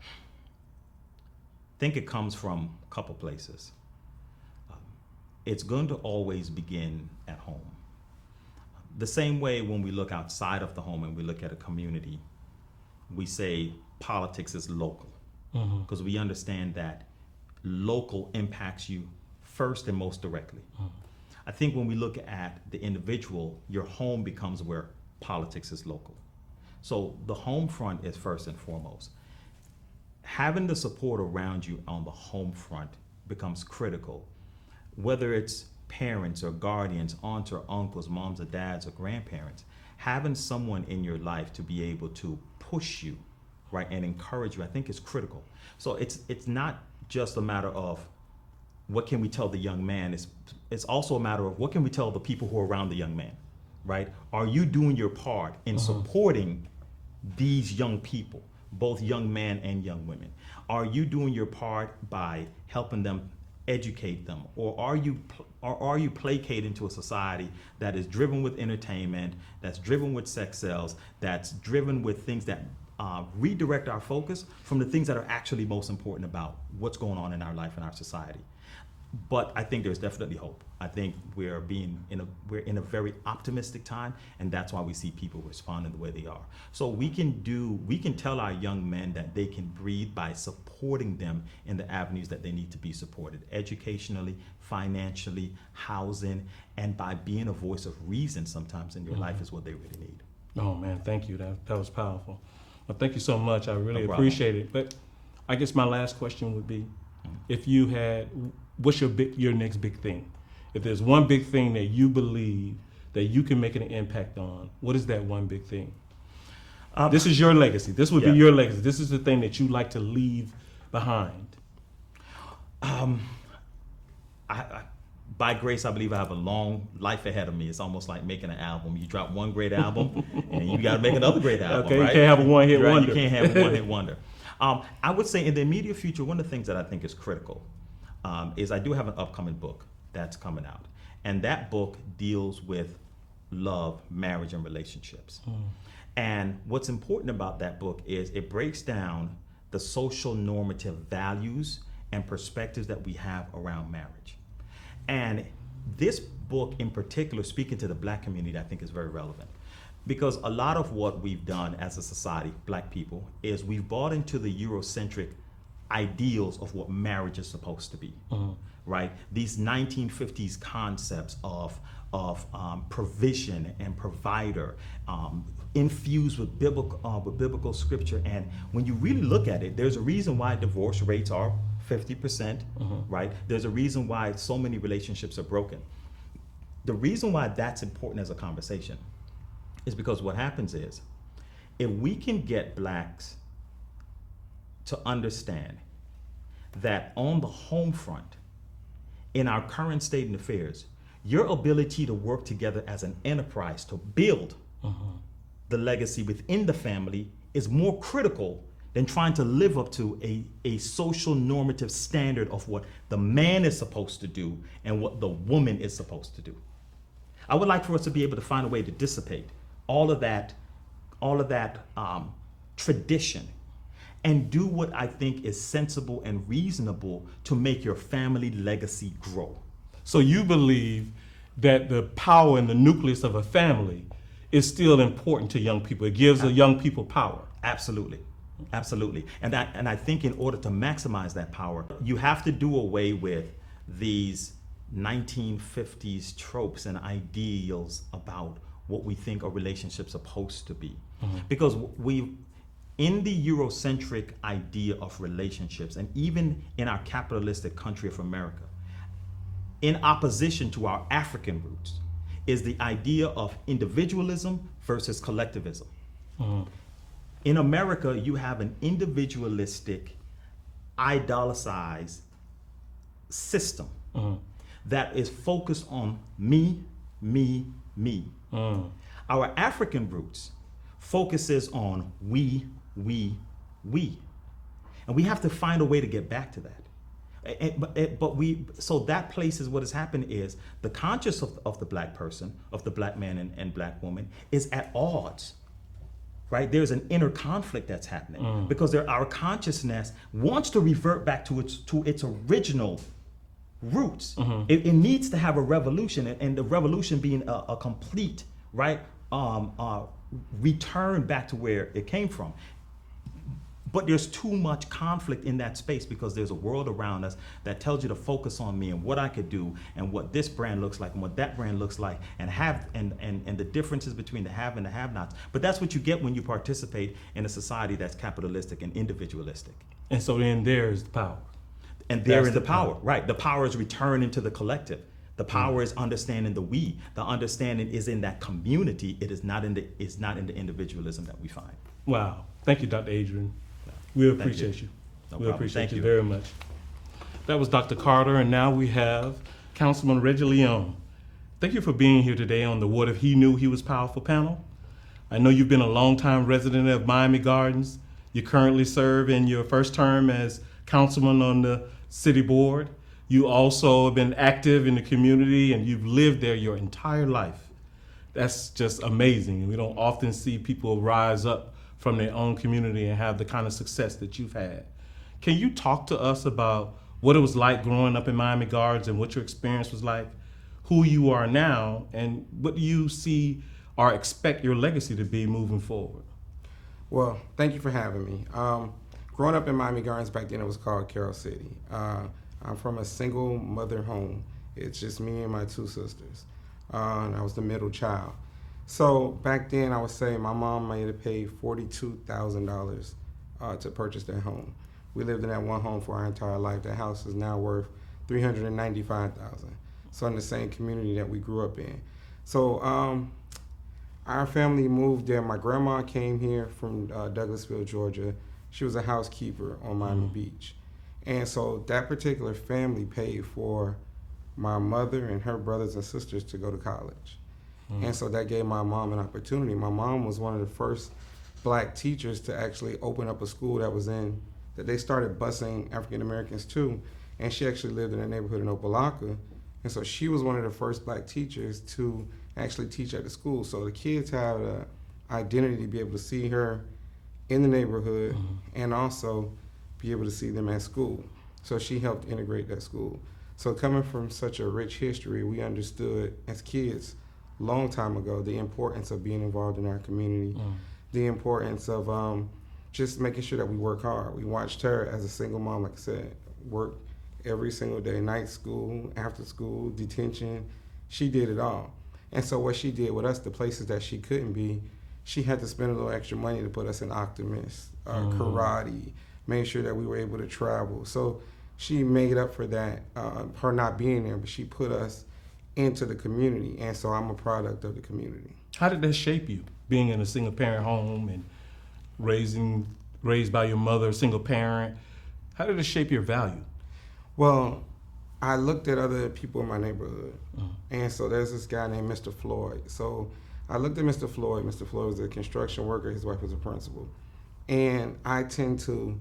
I think it comes from a couple places. It's going to always begin at home. The same way when we look outside of the home and we look at a community, we say politics is local, because we understand that local impacts you first and most directly. I think when we look at the individual, your home becomes where politics is local. So the home front is first and foremost. Having the support around you on the home front becomes critical, whether it's parents or guardians, aunts or uncles, moms or dads or grandparents. Having someone in your life to be able to push you, right, and encourage you, I think is critical. So it's not just a matter of what can we tell the young man, it's also a matter of what can we tell the people who are around the young man, right? Are you doing your part in supporting these young people, both young men and young women? Are you doing your part by helping them educate them, or are you placating to a society that is driven with entertainment, that's driven with sex sales, that's driven with things that redirect our focus from the things that are actually most important about what's going on in our life and our society? But I think there's definitely hope. I think we're in a very optimistic time, and that's why we see people responding the way they are. So we can tell our young men that they can breathe by supporting them in the avenues that they need to be supported, educationally, financially, housing, and by being a voice of reason sometimes in your life is what they really need. Oh man, thank you. That was powerful. Well, thank you so much. I really No problem. appreciate it. But I guess my last question would be, if you had, what's your next big thing? If there's one big thing that you believe that you can make an impact on, what is that one big thing? This is your legacy. This would be your legacy. This is the thing that you like to leave behind. By grace, I believe I have a long life ahead of me. It's almost like making an album. You drop one great album, and you got to make another great album. Okay, right? you can't have a one-hit wonder. You can't have a one-hit wonder. I would say in the immediate future, one of the things that I think is critical is I do have an upcoming book that's coming out. And that book deals with love, marriage, and relationships. And what's important about that book is it breaks down the social normative values and perspectives that we have around marriage. And this book in particular, speaking to the Black community, I think is very relevant. Because a lot of what we've done as a society, Black people, is we've bought into the Eurocentric ideals of what marriage is supposed to be, right? These 1950s concepts of provision and provider, infused with biblical scripture. And when you really look at it, there's a reason why divorce rates are 50%, right? There's a reason why so many relationships are broken. The reason why that's important as a conversation is because what happens is, if we can get Blacks to understand that on the home front, in our current state and affairs, your ability to work together as an enterprise to build the legacy within the family is more critical than trying to live up to a social normative standard of what the man is supposed to do and what the woman is supposed to do. I would like for us to be able to find a way to dissipate all of that tradition and do what I think is sensible and reasonable to make your family legacy grow. So you believe that the power and the nucleus of a family is still important to young people. It gives the young people power. Absolutely. Absolutely. And I think in order to maximize that power, you have to do away with these 1950s tropes and ideals about what we think a relationship's supposed to be. Because in the Eurocentric idea of relationships, and even in our capitalistic country of America, in opposition to our African roots, is the idea of individualism versus collectivism. In America, you have an individualistic, idolicized system that is focused on me, me, me. Our African roots focuses on we. And we have to find a way to get back to that. So that place is what has happened is the conscious of the Black person, of the Black man and Black woman is at odds, right? There's an inner conflict that's happening because our consciousness wants to revert back to its original roots. It needs to have a revolution, and the revolution being a complete, right, return back to where it came from. But there's too much conflict in that space because there's a world around us that tells you to focus on me and what I could do and what this brand looks like and what that brand looks like and the differences between the have and the have-nots. But that's what you get when you participate in a society that's capitalistic and individualistic. And so then there's the power. And there is the power, right? The power is returning to the collective. The power is understanding the we. The understanding is in that community. It is not in the individualism that we find. Wow. Thank you, Dr. Adrian. We appreciate you. No we problem. appreciate Thank you you very much. That was Dr. Carter, and now we have Councilman Reggie Leon. Thank you for being here today on the What If He Knew He Was Powerful panel. I know you've been a longtime resident of Miami Gardens. You currently serve in your first term as councilman on the city board. You also have been active in the community and you've lived there your entire life. That's just amazing. We don't often see people rise up from their own community and have the kind of success that you've had. Can you talk to us about what it was like growing up in Miami Gardens and what your experience was like, who you are now, and what do you see or expect your legacy to be moving forward? Well, thank you for having me. Growing up in Miami Gardens, back then it was called Carroll City. I'm from a single mother home. It's just me and my two sisters. And I was the middle child. So back then I would say my mom might have paid $42,000 to purchase that home. We lived in that one home for our entire life. That house is now worth $395,000. So in the same community that we grew up in. So our family moved there. My grandma came here from Douglasville, Georgia. She was a housekeeper on Miami Beach. And so that particular family paid for my mother and her brothers and sisters to go to college. And so that gave my mom an opportunity. My mom was one of the first black teachers to actually open up a school that they started busing African Americans to. And she actually lived in a neighborhood in Opa-locka. And so she was one of the first black teachers to actually teach at the school. So the kids have an identity to be able to see her in the neighborhood and also be able to see them at school. So she helped integrate that school. So coming from such a rich history, we understood as kids long time ago the importance of being involved in our community, the importance of just making sure that we work hard. We watched her as a single mom, like I said, work every single day, night school, after school, detention. She did it all. And so what she did with us, the places that she couldn't be, she had to spend a little extra money to put us in Optimist, karate, made sure that we were able to travel. So she made up for that, her not being there, but she put us into the community. And so I'm a product of the community. How did that shape you, being in a single parent home and raised by your mother, single parent? How did it shape your value? Well, I looked at other people in my neighborhood. And so there's this guy named Mr. Floyd. So I looked at Mr. Floyd. Mr. Floyd was a construction worker. His wife was a principal. And I tend to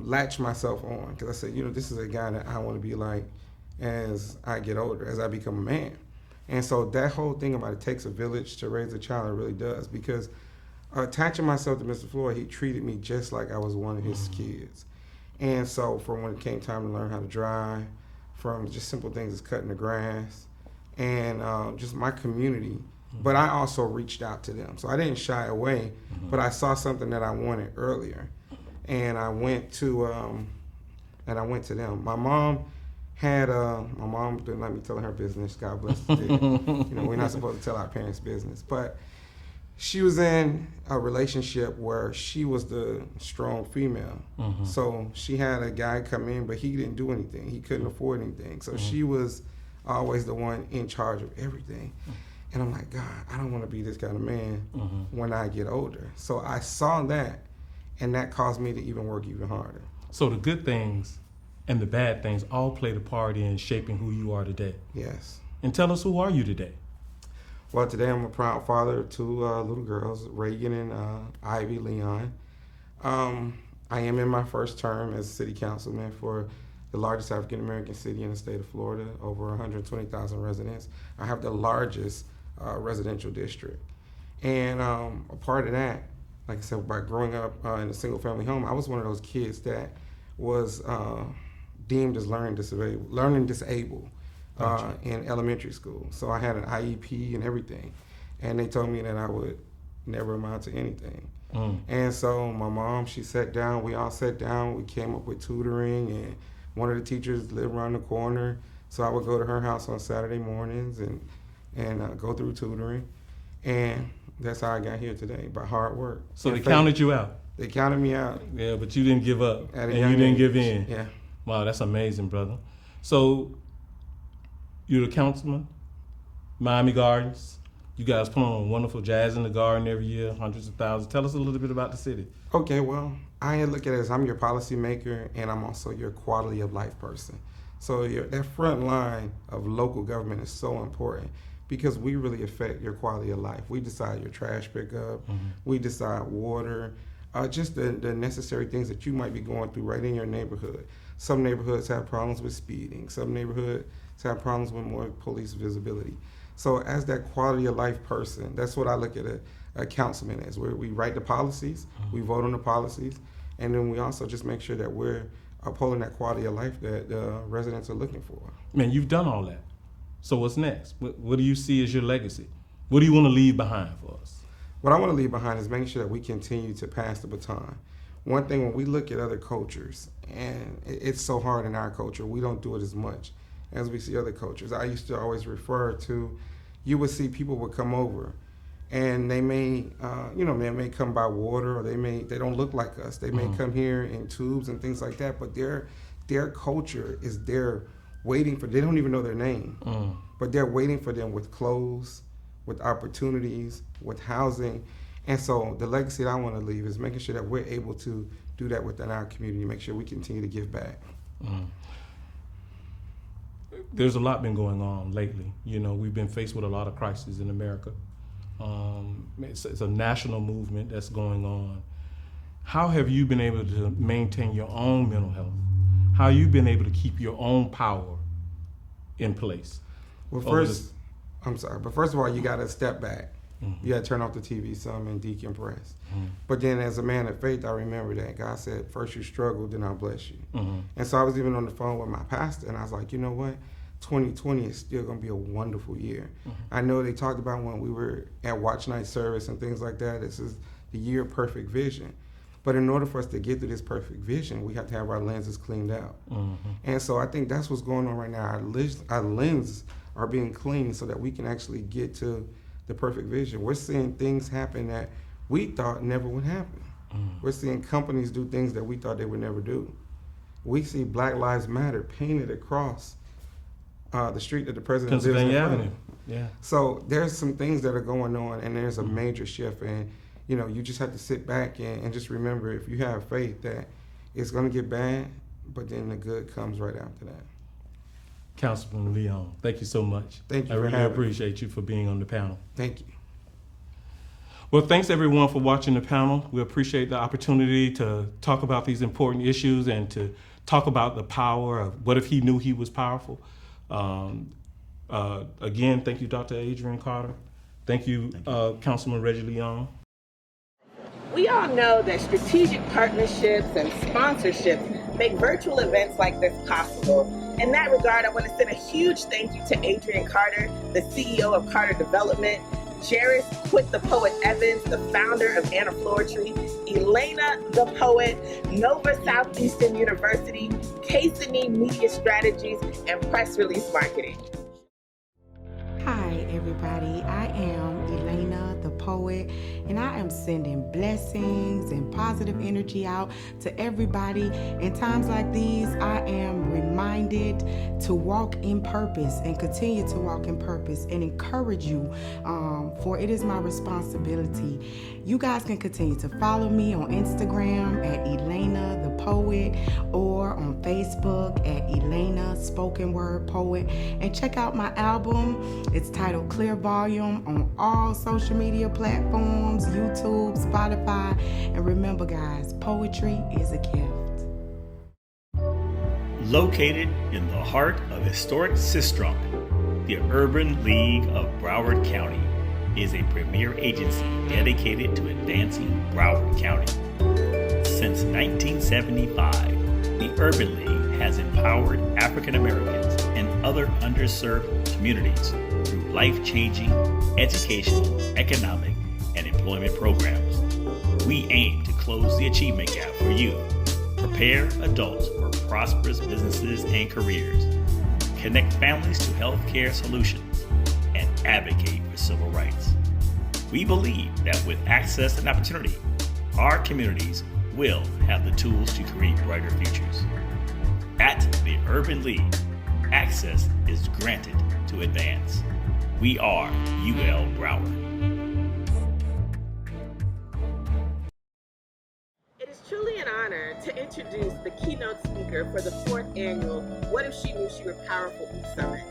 latch myself on because I said, this is a guy that I want to be like as I get older, as I become a man. And so that whole thing about it takes a village to raise a child, it really does. Because attaching myself to Mr. Floyd, he treated me just like I was one of his kids. And so from when it came time to learn how to drive, from just simple things as cutting the grass, and just my community. But I also reached out to them. So I didn't shy away, but I saw something that I wanted earlier. And I went to them. My mom didn't let me tell her business, God bless her. We're not supposed to tell our parents' business. But she was in a relationship where she was the strong female. So she had a guy come in, but he didn't do anything. He couldn't afford anything. So she was always the one in charge of everything. And I'm like, God, I don't want to be this kind of man when I get older. So I saw that, and that caused me to even work even harder. So the good things and the bad things all played a part in shaping who you are today. Yes. And tell us, who are you today? Well, today I'm a proud father of two little girls, Reagan and Ivy Leon. I am in my first term as a city councilman for the largest African American city in the state of Florida, over 120,000 residents. I have the largest residential district. And a part of that, like I said, by growing up in a single family home, I was one of those kids that was deemed as learning disabled. In elementary school. So I had an IEP and everything. And they told me that I would never amount to anything. And so my mom, she sat down, we all sat down, we came up with tutoring, and one of the teachers lived around the corner. So I would go to her house on Saturday mornings and go through tutoring. And that's how I got here today, by hard work. So they counted you out? They counted me out. Yeah, but you didn't give up, and you didn't give in. Yeah. Wow, that's amazing, brother. So you're the councilman, Miami Gardens. You guys put on wonderful Jazz in the Garden every year, hundreds of thousands. Tell us a little bit about the city. Okay, well, I look at it as I'm your policy maker, and I'm also your quality of life person. So that front line of local government is so important because we really affect your quality of life. We decide your trash pickup, we decide water, just the necessary things that you might be going through right in your neighborhood. Some neighborhoods have problems with speeding. Some neighborhoods have problems with more police visibility. So as that quality of life person, that's what I look at a councilman as, where we write the policies, we vote on the policies, and then we also just make sure that we're upholding that quality of life that the residents are looking for. Man, you've done all that. So what's next? What do you see as your legacy? What do you want to leave behind for us? What I want to leave behind is making sure that we continue to pass the baton. One thing, when we look at other cultures, and it's so hard in our culture, we don't do it as much as we see other cultures. I used to always refer to, you would see people would come over, and they may, they may come by water, or they don't look like us. They may come here in tubes and things like that, but their culture is there waiting for, they don't even know their name, but they're waiting for them with clothes, with opportunities, with housing. And so the legacy that I want to leave is making sure that we're able to do that within our community, make sure we continue to give back. There's a lot been going on lately. We've been faced with a lot of crises in America. It's a national movement that's going on. How have you been able to maintain your own mental health? How have you been able to keep your own power in place? Well, first of all, you got to step back. You got to turn off the TV some and decompress. But then as a man of faith, I remember that God said, first you struggle, then I'll bless you. And so I was even on the phone with my pastor, and I was like, you know what? 2020 is still going to be a wonderful year. I know they talked about when we were at Watch Night service and things like that, this is the year of perfect vision. But in order for us to get to this perfect vision, we have to have our lenses cleaned out. And so I think that's what's going on right now. Our lenses are being cleaned so that we can actually get to the perfect vision. We're seeing things happen that we thought never would happen. We're seeing companies do things that we thought they would never do. We see Black Lives Matter painted across the street that the president lives in. Pennsylvania Avenue. Yeah. So there's some things that are going on, and there's a major shift. And you just have to sit back and just remember, if you have faith, that it's going to get bad, but then the good comes right after that. Councilman Leon, thank you so much. Thank you. I really appreciate you for being on the panel. Thank you. Well, thanks everyone for watching the panel. We appreciate the opportunity to talk about these important issues and to talk about the power of what if he knew he was powerful. Again, thank you, Dr. Adrian Carter. Thank you, Councilman Reggie Leon. We all know that strategic partnerships and sponsorships make virtual events like this possible. In that regard, I want to send a huge thank you to Adrian Carter, the CEO of Carter Development, Jairus Quick the Poet Evans, the founder of Anna Floetry, Elena the Poet, Nova Southeastern University, Casey Media Strategies, and Press Release Marketing. Hi everybody, I am Elena the Poet, and I am sending blessings and positive energy out to everybody. In times like these, I am reminded to walk in purpose and continue to walk in purpose and encourage you, for it is my responsibility. You guys can continue to follow me on Instagram at Elena the Poet, or on Facebook at Elena Spoken Word Poet, and check out my album. It's titled Clear Volume on all social media platforms, YouTube, Spotify. And remember guys, poetry is a gift. Located in the heart of historic Sistrunk, the Urban League of Broward County is a premier agency dedicated to advancing Broward County. Since 1975, the Urban League has empowered African Americans and other underserved communities through life-changing educational, economic, and employment programs. We aim to close the achievement gap for you, prepare adults for prosperous businesses and careers, connect families to healthcare solutions, and advocate for civil rights. We believe that with access and opportunity, our communities will have the tools to create brighter futures. At the Urban League, access is granted to advance. We are UL Broward. It is truly an honor to introduce the keynote speaker for the 4th annual What If She Knew She Were Powerful Summit.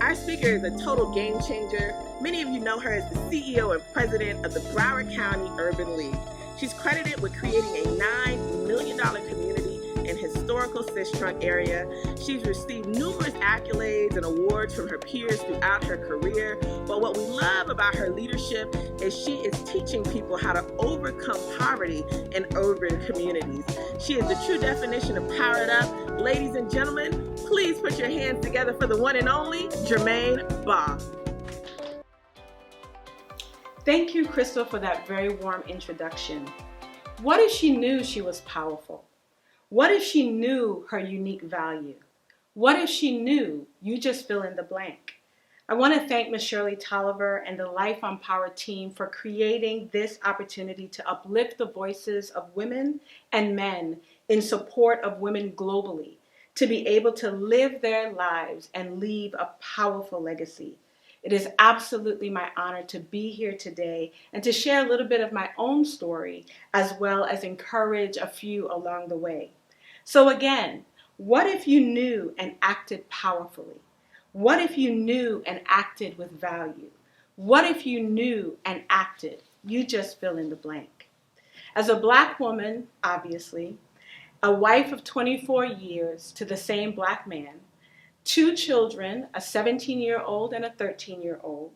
Our speaker is a total game changer. Many of you know her as the CEO and president of the Broward County Urban League. She's credited with creating a $9 million community and historical Sistrunk area. She's received numerous accolades and awards from her peers throughout her career. But what we love about her leadership is she is teaching people how to overcome poverty in urban communities. She is the true definition of powered up. Ladies and gentlemen, please put your hands together for the one and only Jermaine Baugh. Thank you, Crystal, for that very warm introduction. What if she knew she was powerful? What if she knew her unique value? What if she knew you just fill in the blank? I want to thank Ms. Shirley Tolliver and the Life on Power team for creating this opportunity to uplift the voices of women and men in support of women globally, to be able to live their lives and leave a powerful legacy. It is absolutely my honor to be here today and to share a little bit of my own story, as well as encourage a few along the way. So again, what if you knew and acted powerfully? What if you knew and acted with value? What if you knew and acted? You just fill in the blank. As a Black woman, obviously, a wife of 24 years to the same Black man, 2 children, a 17-year-old and a 13-year-old,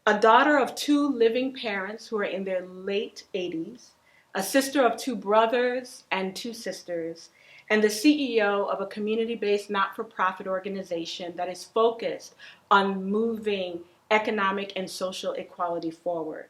a daughter of 2 living parents who are in their late 80s, a sister of 2 brothers and 2 sisters, and the CEO of a community-based not-for-profit organization that is focused on moving economic and social equality forward.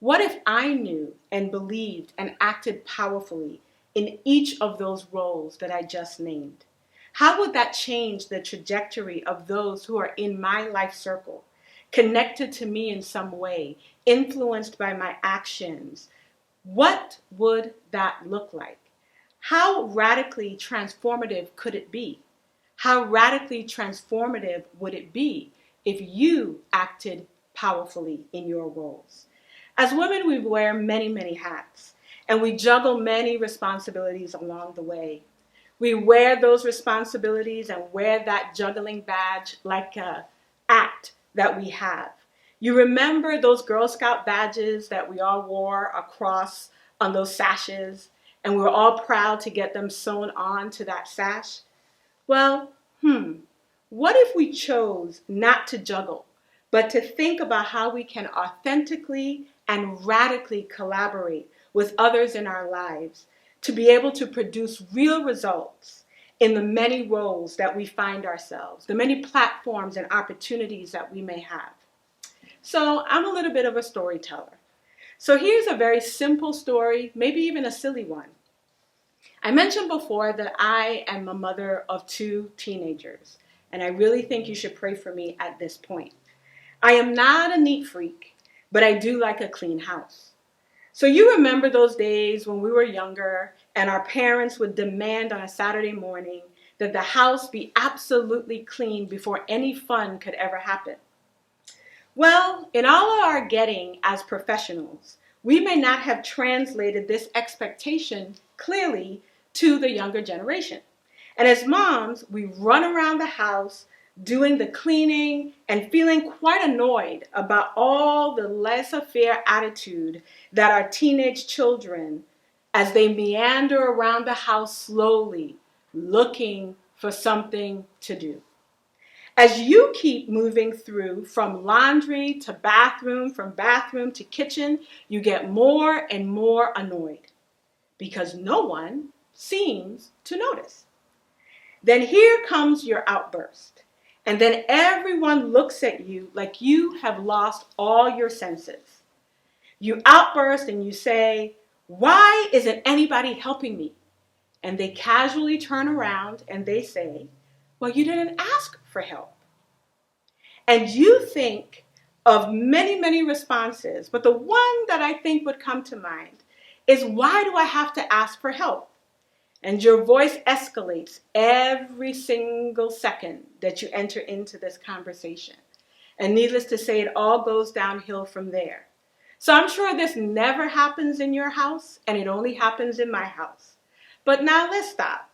What if I knew and believed and acted powerfully in each of those roles that I just named? How would that change the trajectory of those who are in my life circle, connected to me in some way, influenced by my actions? What would that look like? How radically transformative could it be? How radically transformative would it be if you acted powerfully in your roles? As women, we wear many, many hats, and we juggle many responsibilities along the way. We wear those responsibilities and wear that juggling badge like a act that we have. You remember those Girl Scout badges that we all wore across on those sashes, and we were all proud to get them sewn on to that sash? Well, what if we chose not to juggle, but to think about how we can authentically and radically collaborate with others in our lives to be able to produce real results in the many roles that we find ourselves, the many platforms and opportunities that we may have. So I'm a little bit of a storyteller. So here's a very simple story, maybe even a silly one. I mentioned before that I am a mother of 2 teenagers, and I really think you should pray for me at this point. I am not a neat freak, but I do like a clean house. So you remember those days when we were younger and our parents would demand on a Saturday morning that the house be absolutely clean before any fun could ever happen. Well, in all of our getting as professionals, we may not have translated this expectation clearly to the younger generation. And as moms, we run around the house doing the cleaning and feeling quite annoyed about all the laissez-faire attitude that our teenage children, as they meander around the house slowly, looking for something to do. As you keep moving through from laundry to bathroom, from bathroom to kitchen, you get more and more annoyed because no one seems to notice. Then here comes your outburst. And then everyone looks at you like you have lost all your senses. You outburst and you say, "Why isn't anybody helping me?" And they casually turn around and they say, "Well, you didn't ask for help." And you think of many, many responses, but the one that I think would come to mind is, why do I have to ask for help? And your voice escalates every single second that you enter into this conversation. And needless to say, it all goes downhill from there. So I'm sure this never happens in your house, and it only happens in my house. But now let's stop.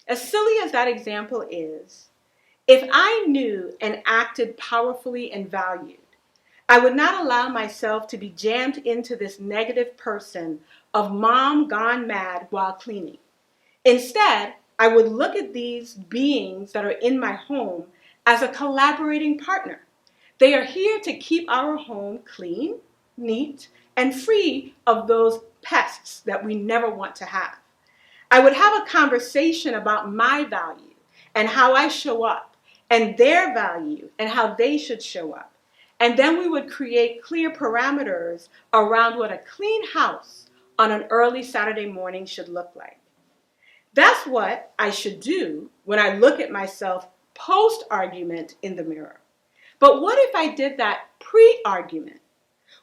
As silly as that example is, if I knew and acted powerfully and valued, I would not allow myself to be jammed into this negative person of mom gone mad while cleaning. Instead, I would look at these beings that are in my home as a collaborating partner. They are here to keep our home clean, neat, and free of those pests that we never want to have. I would have a conversation about my value and how I show up, and their value and how they should show up. And then we would create clear parameters around what a clean house on an early Saturday morning should look like. That's what I should do when I look at myself post-argument in the mirror. But what if I did that pre-argument?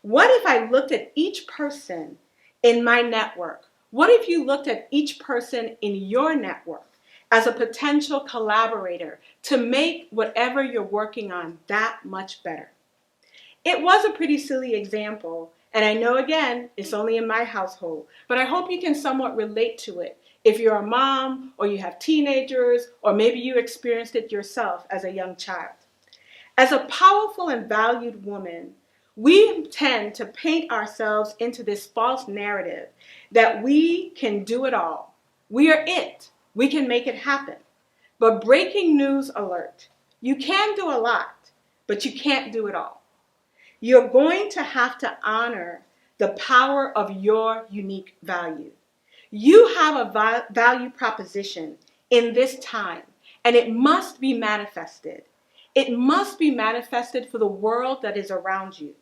What if I looked at each person in my network? What if you looked at each person in your network as a potential collaborator to make whatever you're working on that much better? It was a pretty silly example, and I know, again, it's only in my household, but I hope you can somewhat relate to it if you're a mom or you have teenagers, or maybe you experienced it yourself as a young child. As a powerful and valued woman, we tend to paint ourselves into this false narrative that we can do it all. We are it. We can make it happen. But breaking news alert, you can do a lot, but you can't do it all. You're going to have to honor the power of your unique value. You have a value proposition in this time, and it must be manifested. It must be manifested for the world that is around you.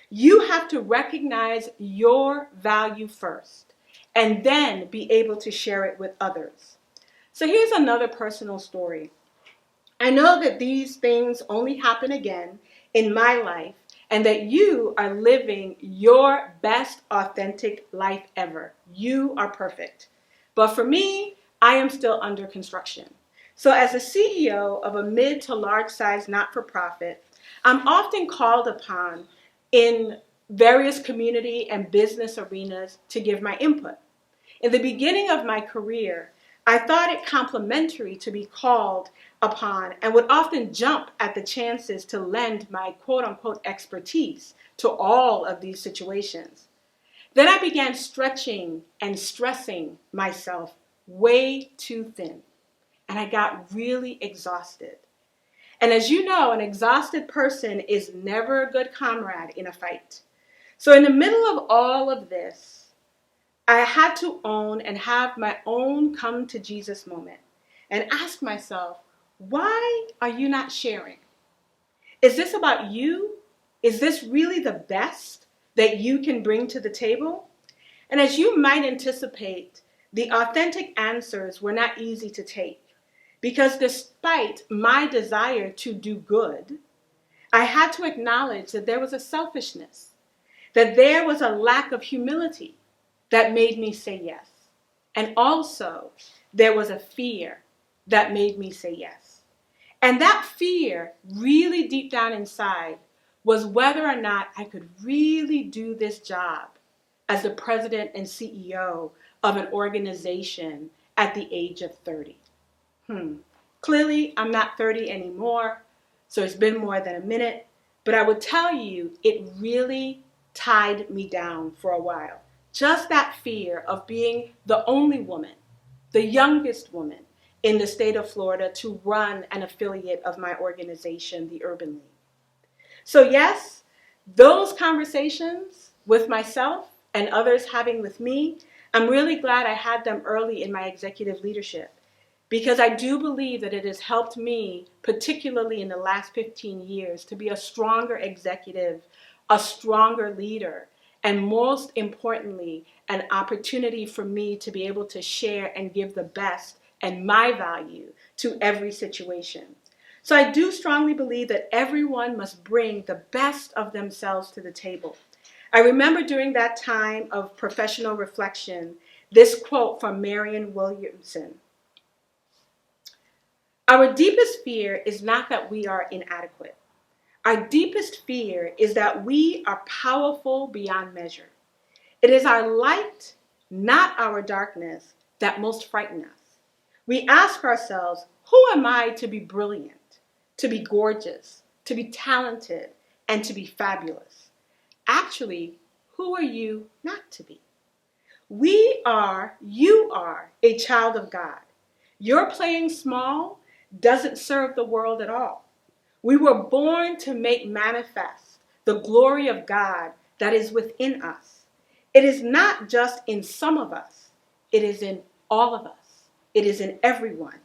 You have to recognize your value first, and then be able to share it with others. So here's another personal story. I know that these things only happen again in my life, and that you are living your best authentic life ever. You are perfect. But for me, I am still under construction. So as a CEO of a mid to large size not-for-profit, I'm often called upon in various community and business arenas to give my input. In the beginning of my career, I thought it complimentary to be called upon and would often jump at the chances to lend my quote-unquote expertise to all of these situations. Then I began stretching and stressing myself way too thin, and I got really exhausted. And as you know, an exhausted person is never a good comrade in a fight. So in the middle of all of this, I had to own and have my own come to Jesus moment and ask myself, why are you not sharing? Is this about you? Is this really the best that you can bring to the table? And as you might anticipate, the authentic answers were not easy to take, because despite my desire to do good, I had to acknowledge that there was a selfishness, that there was a lack of humility that made me say yes. And also, there was a fear that made me say yes. And that fear, really deep down inside, was whether or not I could really do this job as the president and CEO of an organization at the age of 30. Clearly, I'm not 30 anymore, so it's been more than a minute, but I would tell you it really tied me down for a while. Just that fear of being the only woman, the youngest woman in the state of Florida to run an affiliate of my organization, the Urban League. So yes, those conversations with myself and others having with me, I'm really glad I had them early in my executive leadership, because I do believe that it has helped me, particularly in the last 15 years, to be a stronger executive, a stronger leader, and most importantly, an opportunity for me to be able to share and give the best and my value to every situation. So I do strongly believe that everyone must bring the best of themselves to the table. I remember during that time of professional reflection, this quote from Marianne Williamson. Our deepest fear is not that we are inadequate. Our deepest fear is that we are powerful beyond measure. It is our light, not our darkness, that most frighten us. We ask ourselves, who am I to be brilliant, to be gorgeous, to be talented, and to be fabulous? Actually, who are you not to be? You are a child of God. Your playing small doesn't serve the world at all. We were born to make manifest the glory of God that is within us. It is not just in some of us, it is in all of us. It is in everyone.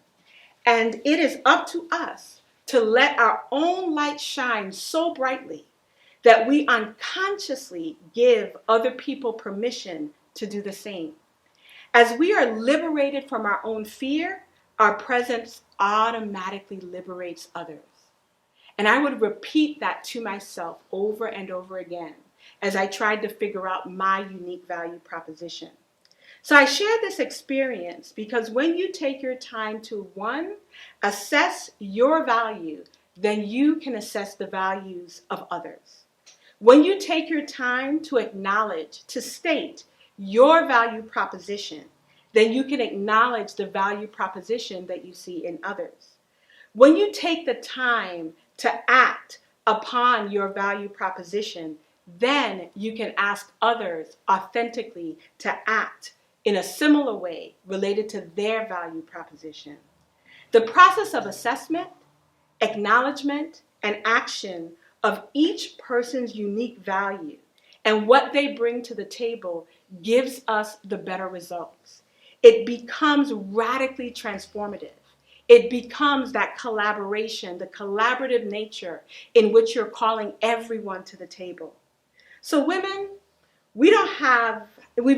And it is up to us to let our own light shine so brightly that we unconsciously give other people permission to do the same. As we are liberated from our own fear, our presence automatically liberates others. And I would repeat that to myself over and over again as I tried to figure out my unique value proposition. So I share this experience because when you take your time to, one, assess your value, then you can assess the values of others. When you take your time to acknowledge, to state your value proposition, then you can acknowledge the value proposition that you see in others. When you take the time to act upon your value proposition, then you can ask others authentically to act in a similar way related to their value proposition. The process of assessment, acknowledgement, and action of each person's unique value and what they bring to the table gives us the better results. It becomes radically transformative. It becomes that collaboration, the collaborative nature in which you're calling everyone to the table. So women, we've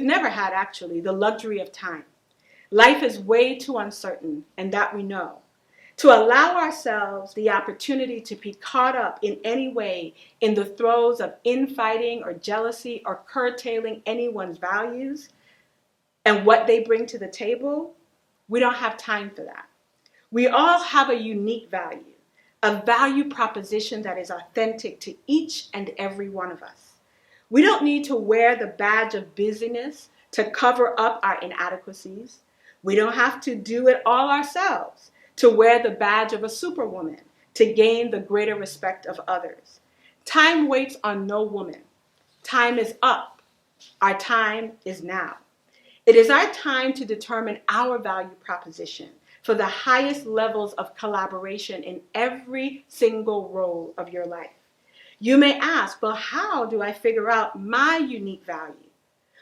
never had actually the luxury of time. Life is way too uncertain, and that we know. To allow ourselves the opportunity to be caught up in any way in the throes of infighting or jealousy or curtailing anyone's values and what they bring to the table, we don't have time for that. We all have a unique value, a value proposition that is authentic to each and every one of us. We don't need to wear the badge of busyness to cover up our inadequacies. We don't have to do it all ourselves to wear the badge of a superwoman to gain the greater respect of others. Time waits on no woman. Time is up. Our time is now. It is our time to determine our value proposition for the highest levels of collaboration in every single role of your life. You may ask, well, how do I figure out my unique value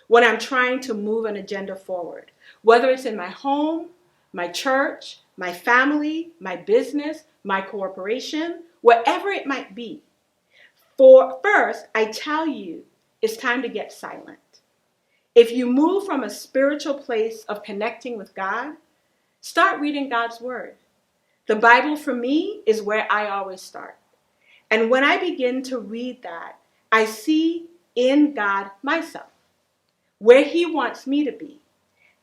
when I'm trying to move an agenda forward? Whether it's in my home, my church, my family, my business, my corporation, wherever it might be. First, I tell you, it's time to get silent. If you move from a spiritual place of connecting with God, start reading God's word. The Bible for me is where I always start. And when I begin to read that, I see in God myself, where he wants me to be.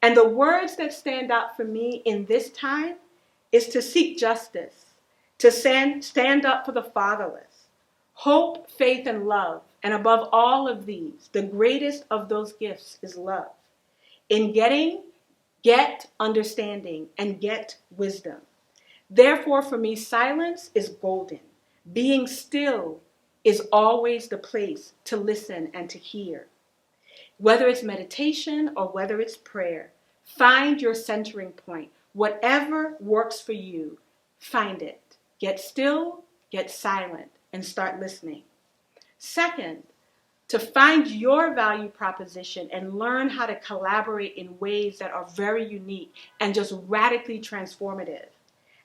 And the words that stand out for me in this time is to seek justice, to stand up for the fatherless, hope, faith, and love. And above all of these, the greatest of those gifts is love. In get understanding and get wisdom. Therefore, for me, silence is golden. Being still is always the place to listen and to hear. Whether it's meditation or whether it's prayer, find your centering point. Whatever works for you, find it. Get still, get silent, and start listening. Second, to find your value proposition and learn how to collaborate in ways that are very unique and just radically transformative.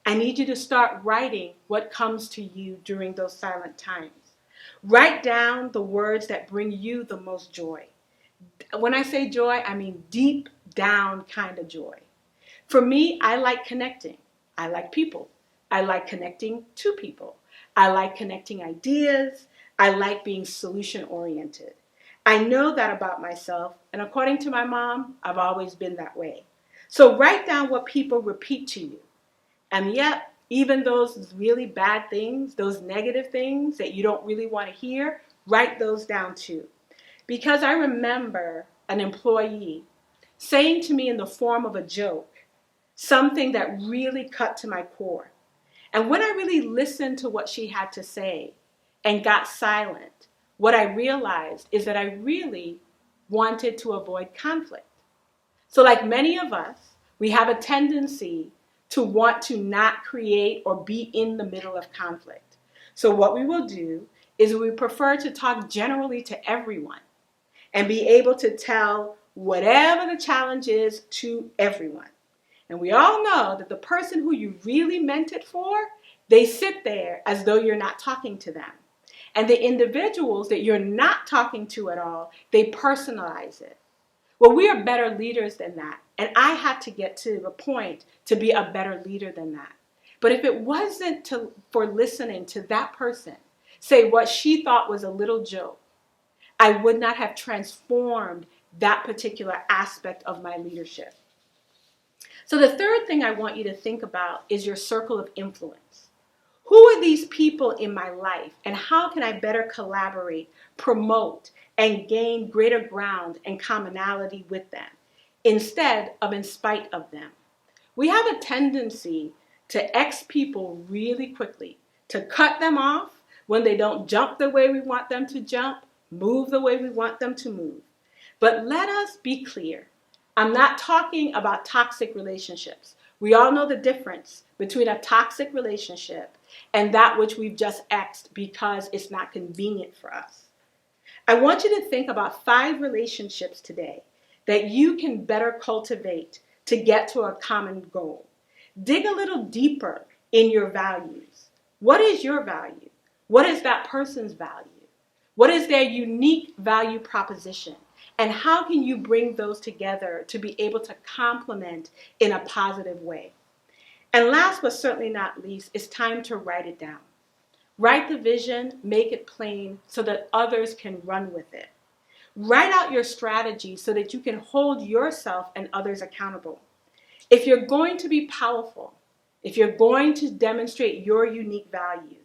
I need you to start writing what comes to you during those silent times. Write down the words that bring you the most joy. When I say joy, I mean deep down kind of joy. For me, I like connecting. I like people. I like connecting to people. I like connecting ideas. I like being solution-oriented. I know that about myself, and according to my mom, I've always been that way. So write down what people repeat to you. And yet, even those really bad things, those negative things that you don't really want to hear, write those down too. Because I remember an employee saying to me in the form of a joke, something that really cut to my core. And when I really listened to what she had to say and got silent, what I realized is that I really wanted to avoid conflict. So like many of us, we have a tendency to want to not create or be in the middle of conflict. So what we will do is we prefer to talk generally to everyone and be able to tell whatever the challenge is to everyone. And we all know that the person who you really meant it for, they sit there as though you're not talking to them. And the individuals that you're not talking to at all, they personalize it. Well, we are better leaders than that. And I had to get to the point to be a better leader than that. But if it wasn't for listening to that person say what she thought was a little joke, I would not have transformed that particular aspect of my leadership. So the third thing I want you to think about is your circle of influence. Who are these people in my life, and how can I better collaborate, promote, and gain greater ground and commonality with them, instead of in spite of them? We have a tendency to X people really quickly, to cut them off when they don't jump the way we want them to jump, move the way we want them to move. But let us be clear. I'm not talking about toxic relationships. We all know the difference between a toxic relationship and that which we've just X'd because it's not convenient for us. I want you to think about 5 relationships today that you can better cultivate to get to a common goal. Dig a little deeper in your values. What is your value? What is that person's value? What is their unique value proposition? And how can you bring those together to be able to complement in a positive way? And last but certainly not least, it's time to write it down. Write the vision, make it plain so that others can run with it. Write out your strategy so that you can hold yourself and others accountable. If you're going to be powerful, if you're going to demonstrate your unique value,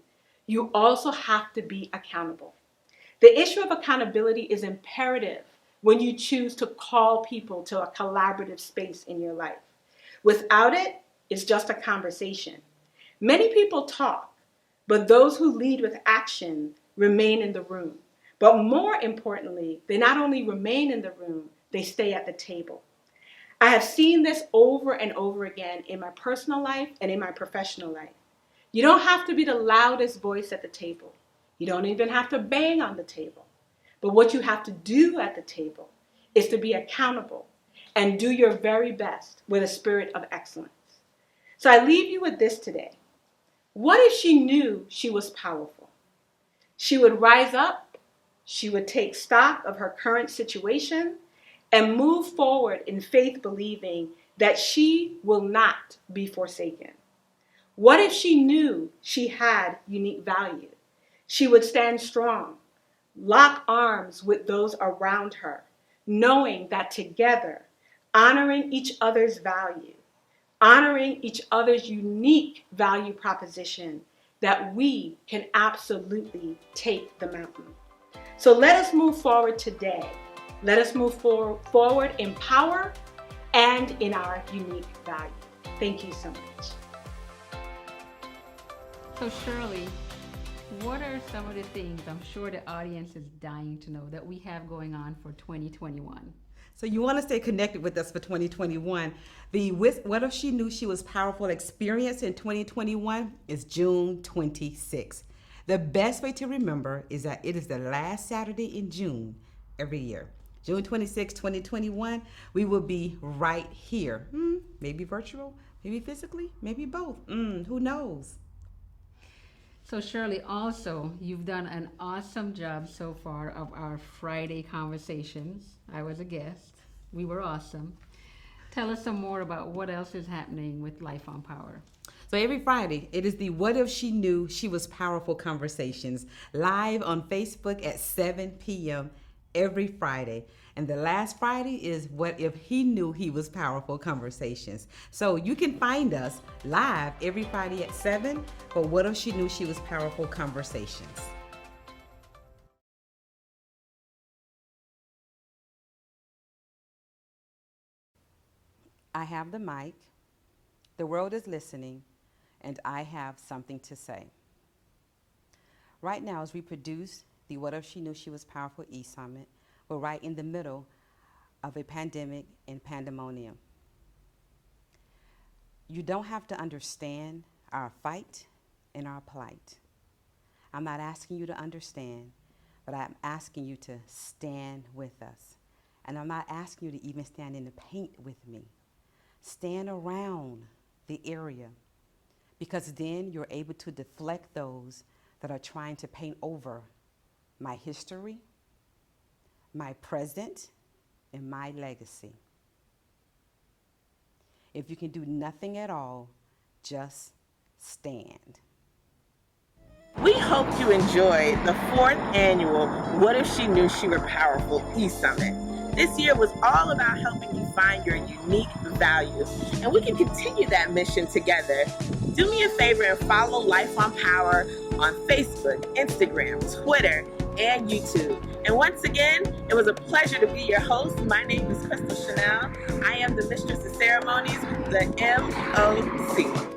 you also have to be accountable. The issue of accountability is imperative when you choose to call people to a collaborative space in your life. Without it, it's just a conversation. Many people talk, but those who lead with action remain in the room. But more importantly, they not only remain in the room, they stay at the table. I have seen this over and over again in my personal life and in my professional life. You don't have to be the loudest voice at the table. You don't even have to bang on the table. But what you have to do at the table is to be accountable and do your very best with a spirit of excellence. So I leave you with this today. What if she knew she was powerful? She would rise up, she would take stock of her current situation, and move forward in faith, believing that she will not be forsaken. What if she knew she had unique value? She would stand strong, lock arms with those around her, knowing that together, honoring each other's value, honoring each other's unique value proposition, that we can absolutely take the mountain. So let us move forward today. Let us move forward in power and in our unique value. Thank you so much. So Shirley, what are some of the things I'm sure the audience is dying to know that we have going on for 2021? So you want to stay connected with us for 2021. The What If She Knew She Was Powerful experience in 2021 is June 26th. The best way to remember is that it is the last Saturday in June every year. June 26, 2021, we will be right here. Maybe virtual, maybe physically, maybe both. Who knows? So Shirley, also, you've done an awesome job so far of our Friday conversations. I was a guest. We were awesome. Tell us some more about what else is happening with Life on Power. So every Friday, it is the What If She Knew She Was Powerful conversations, live on Facebook at 7 p.m. every Friday. And the last Friday is What If He Knew He Was Powerful conversations. So you can find us live every Friday at 7 for What If She Knew She Was Powerful conversations. I have the mic, the world is listening, and I have something to say. Right now, as we produce the What If She Knew She Was Powerful E-Summit, we're right in the middle of a pandemic and pandemonium. You don't have to understand our fight and our plight. I'm not asking you to understand, but I'm asking you to stand with us. And I'm not asking you to even stand in the paint with me. Stand around the area, because then you're able to deflect those that are trying to paint over my history, my present, and my legacy. If you can do nothing at all, just stand. We hope you enjoyed the 4th annual What If She Knew She Were Powerful E-Summit. This year was all about helping you find your unique value, and we can continue that mission together. Do me a favor and follow Life on Power on Facebook, Instagram, Twitter, and YouTube. And once again, it was a pleasure to be your host. My name is Crystal Chanel. I am the Mistress of Ceremonies, the MOC.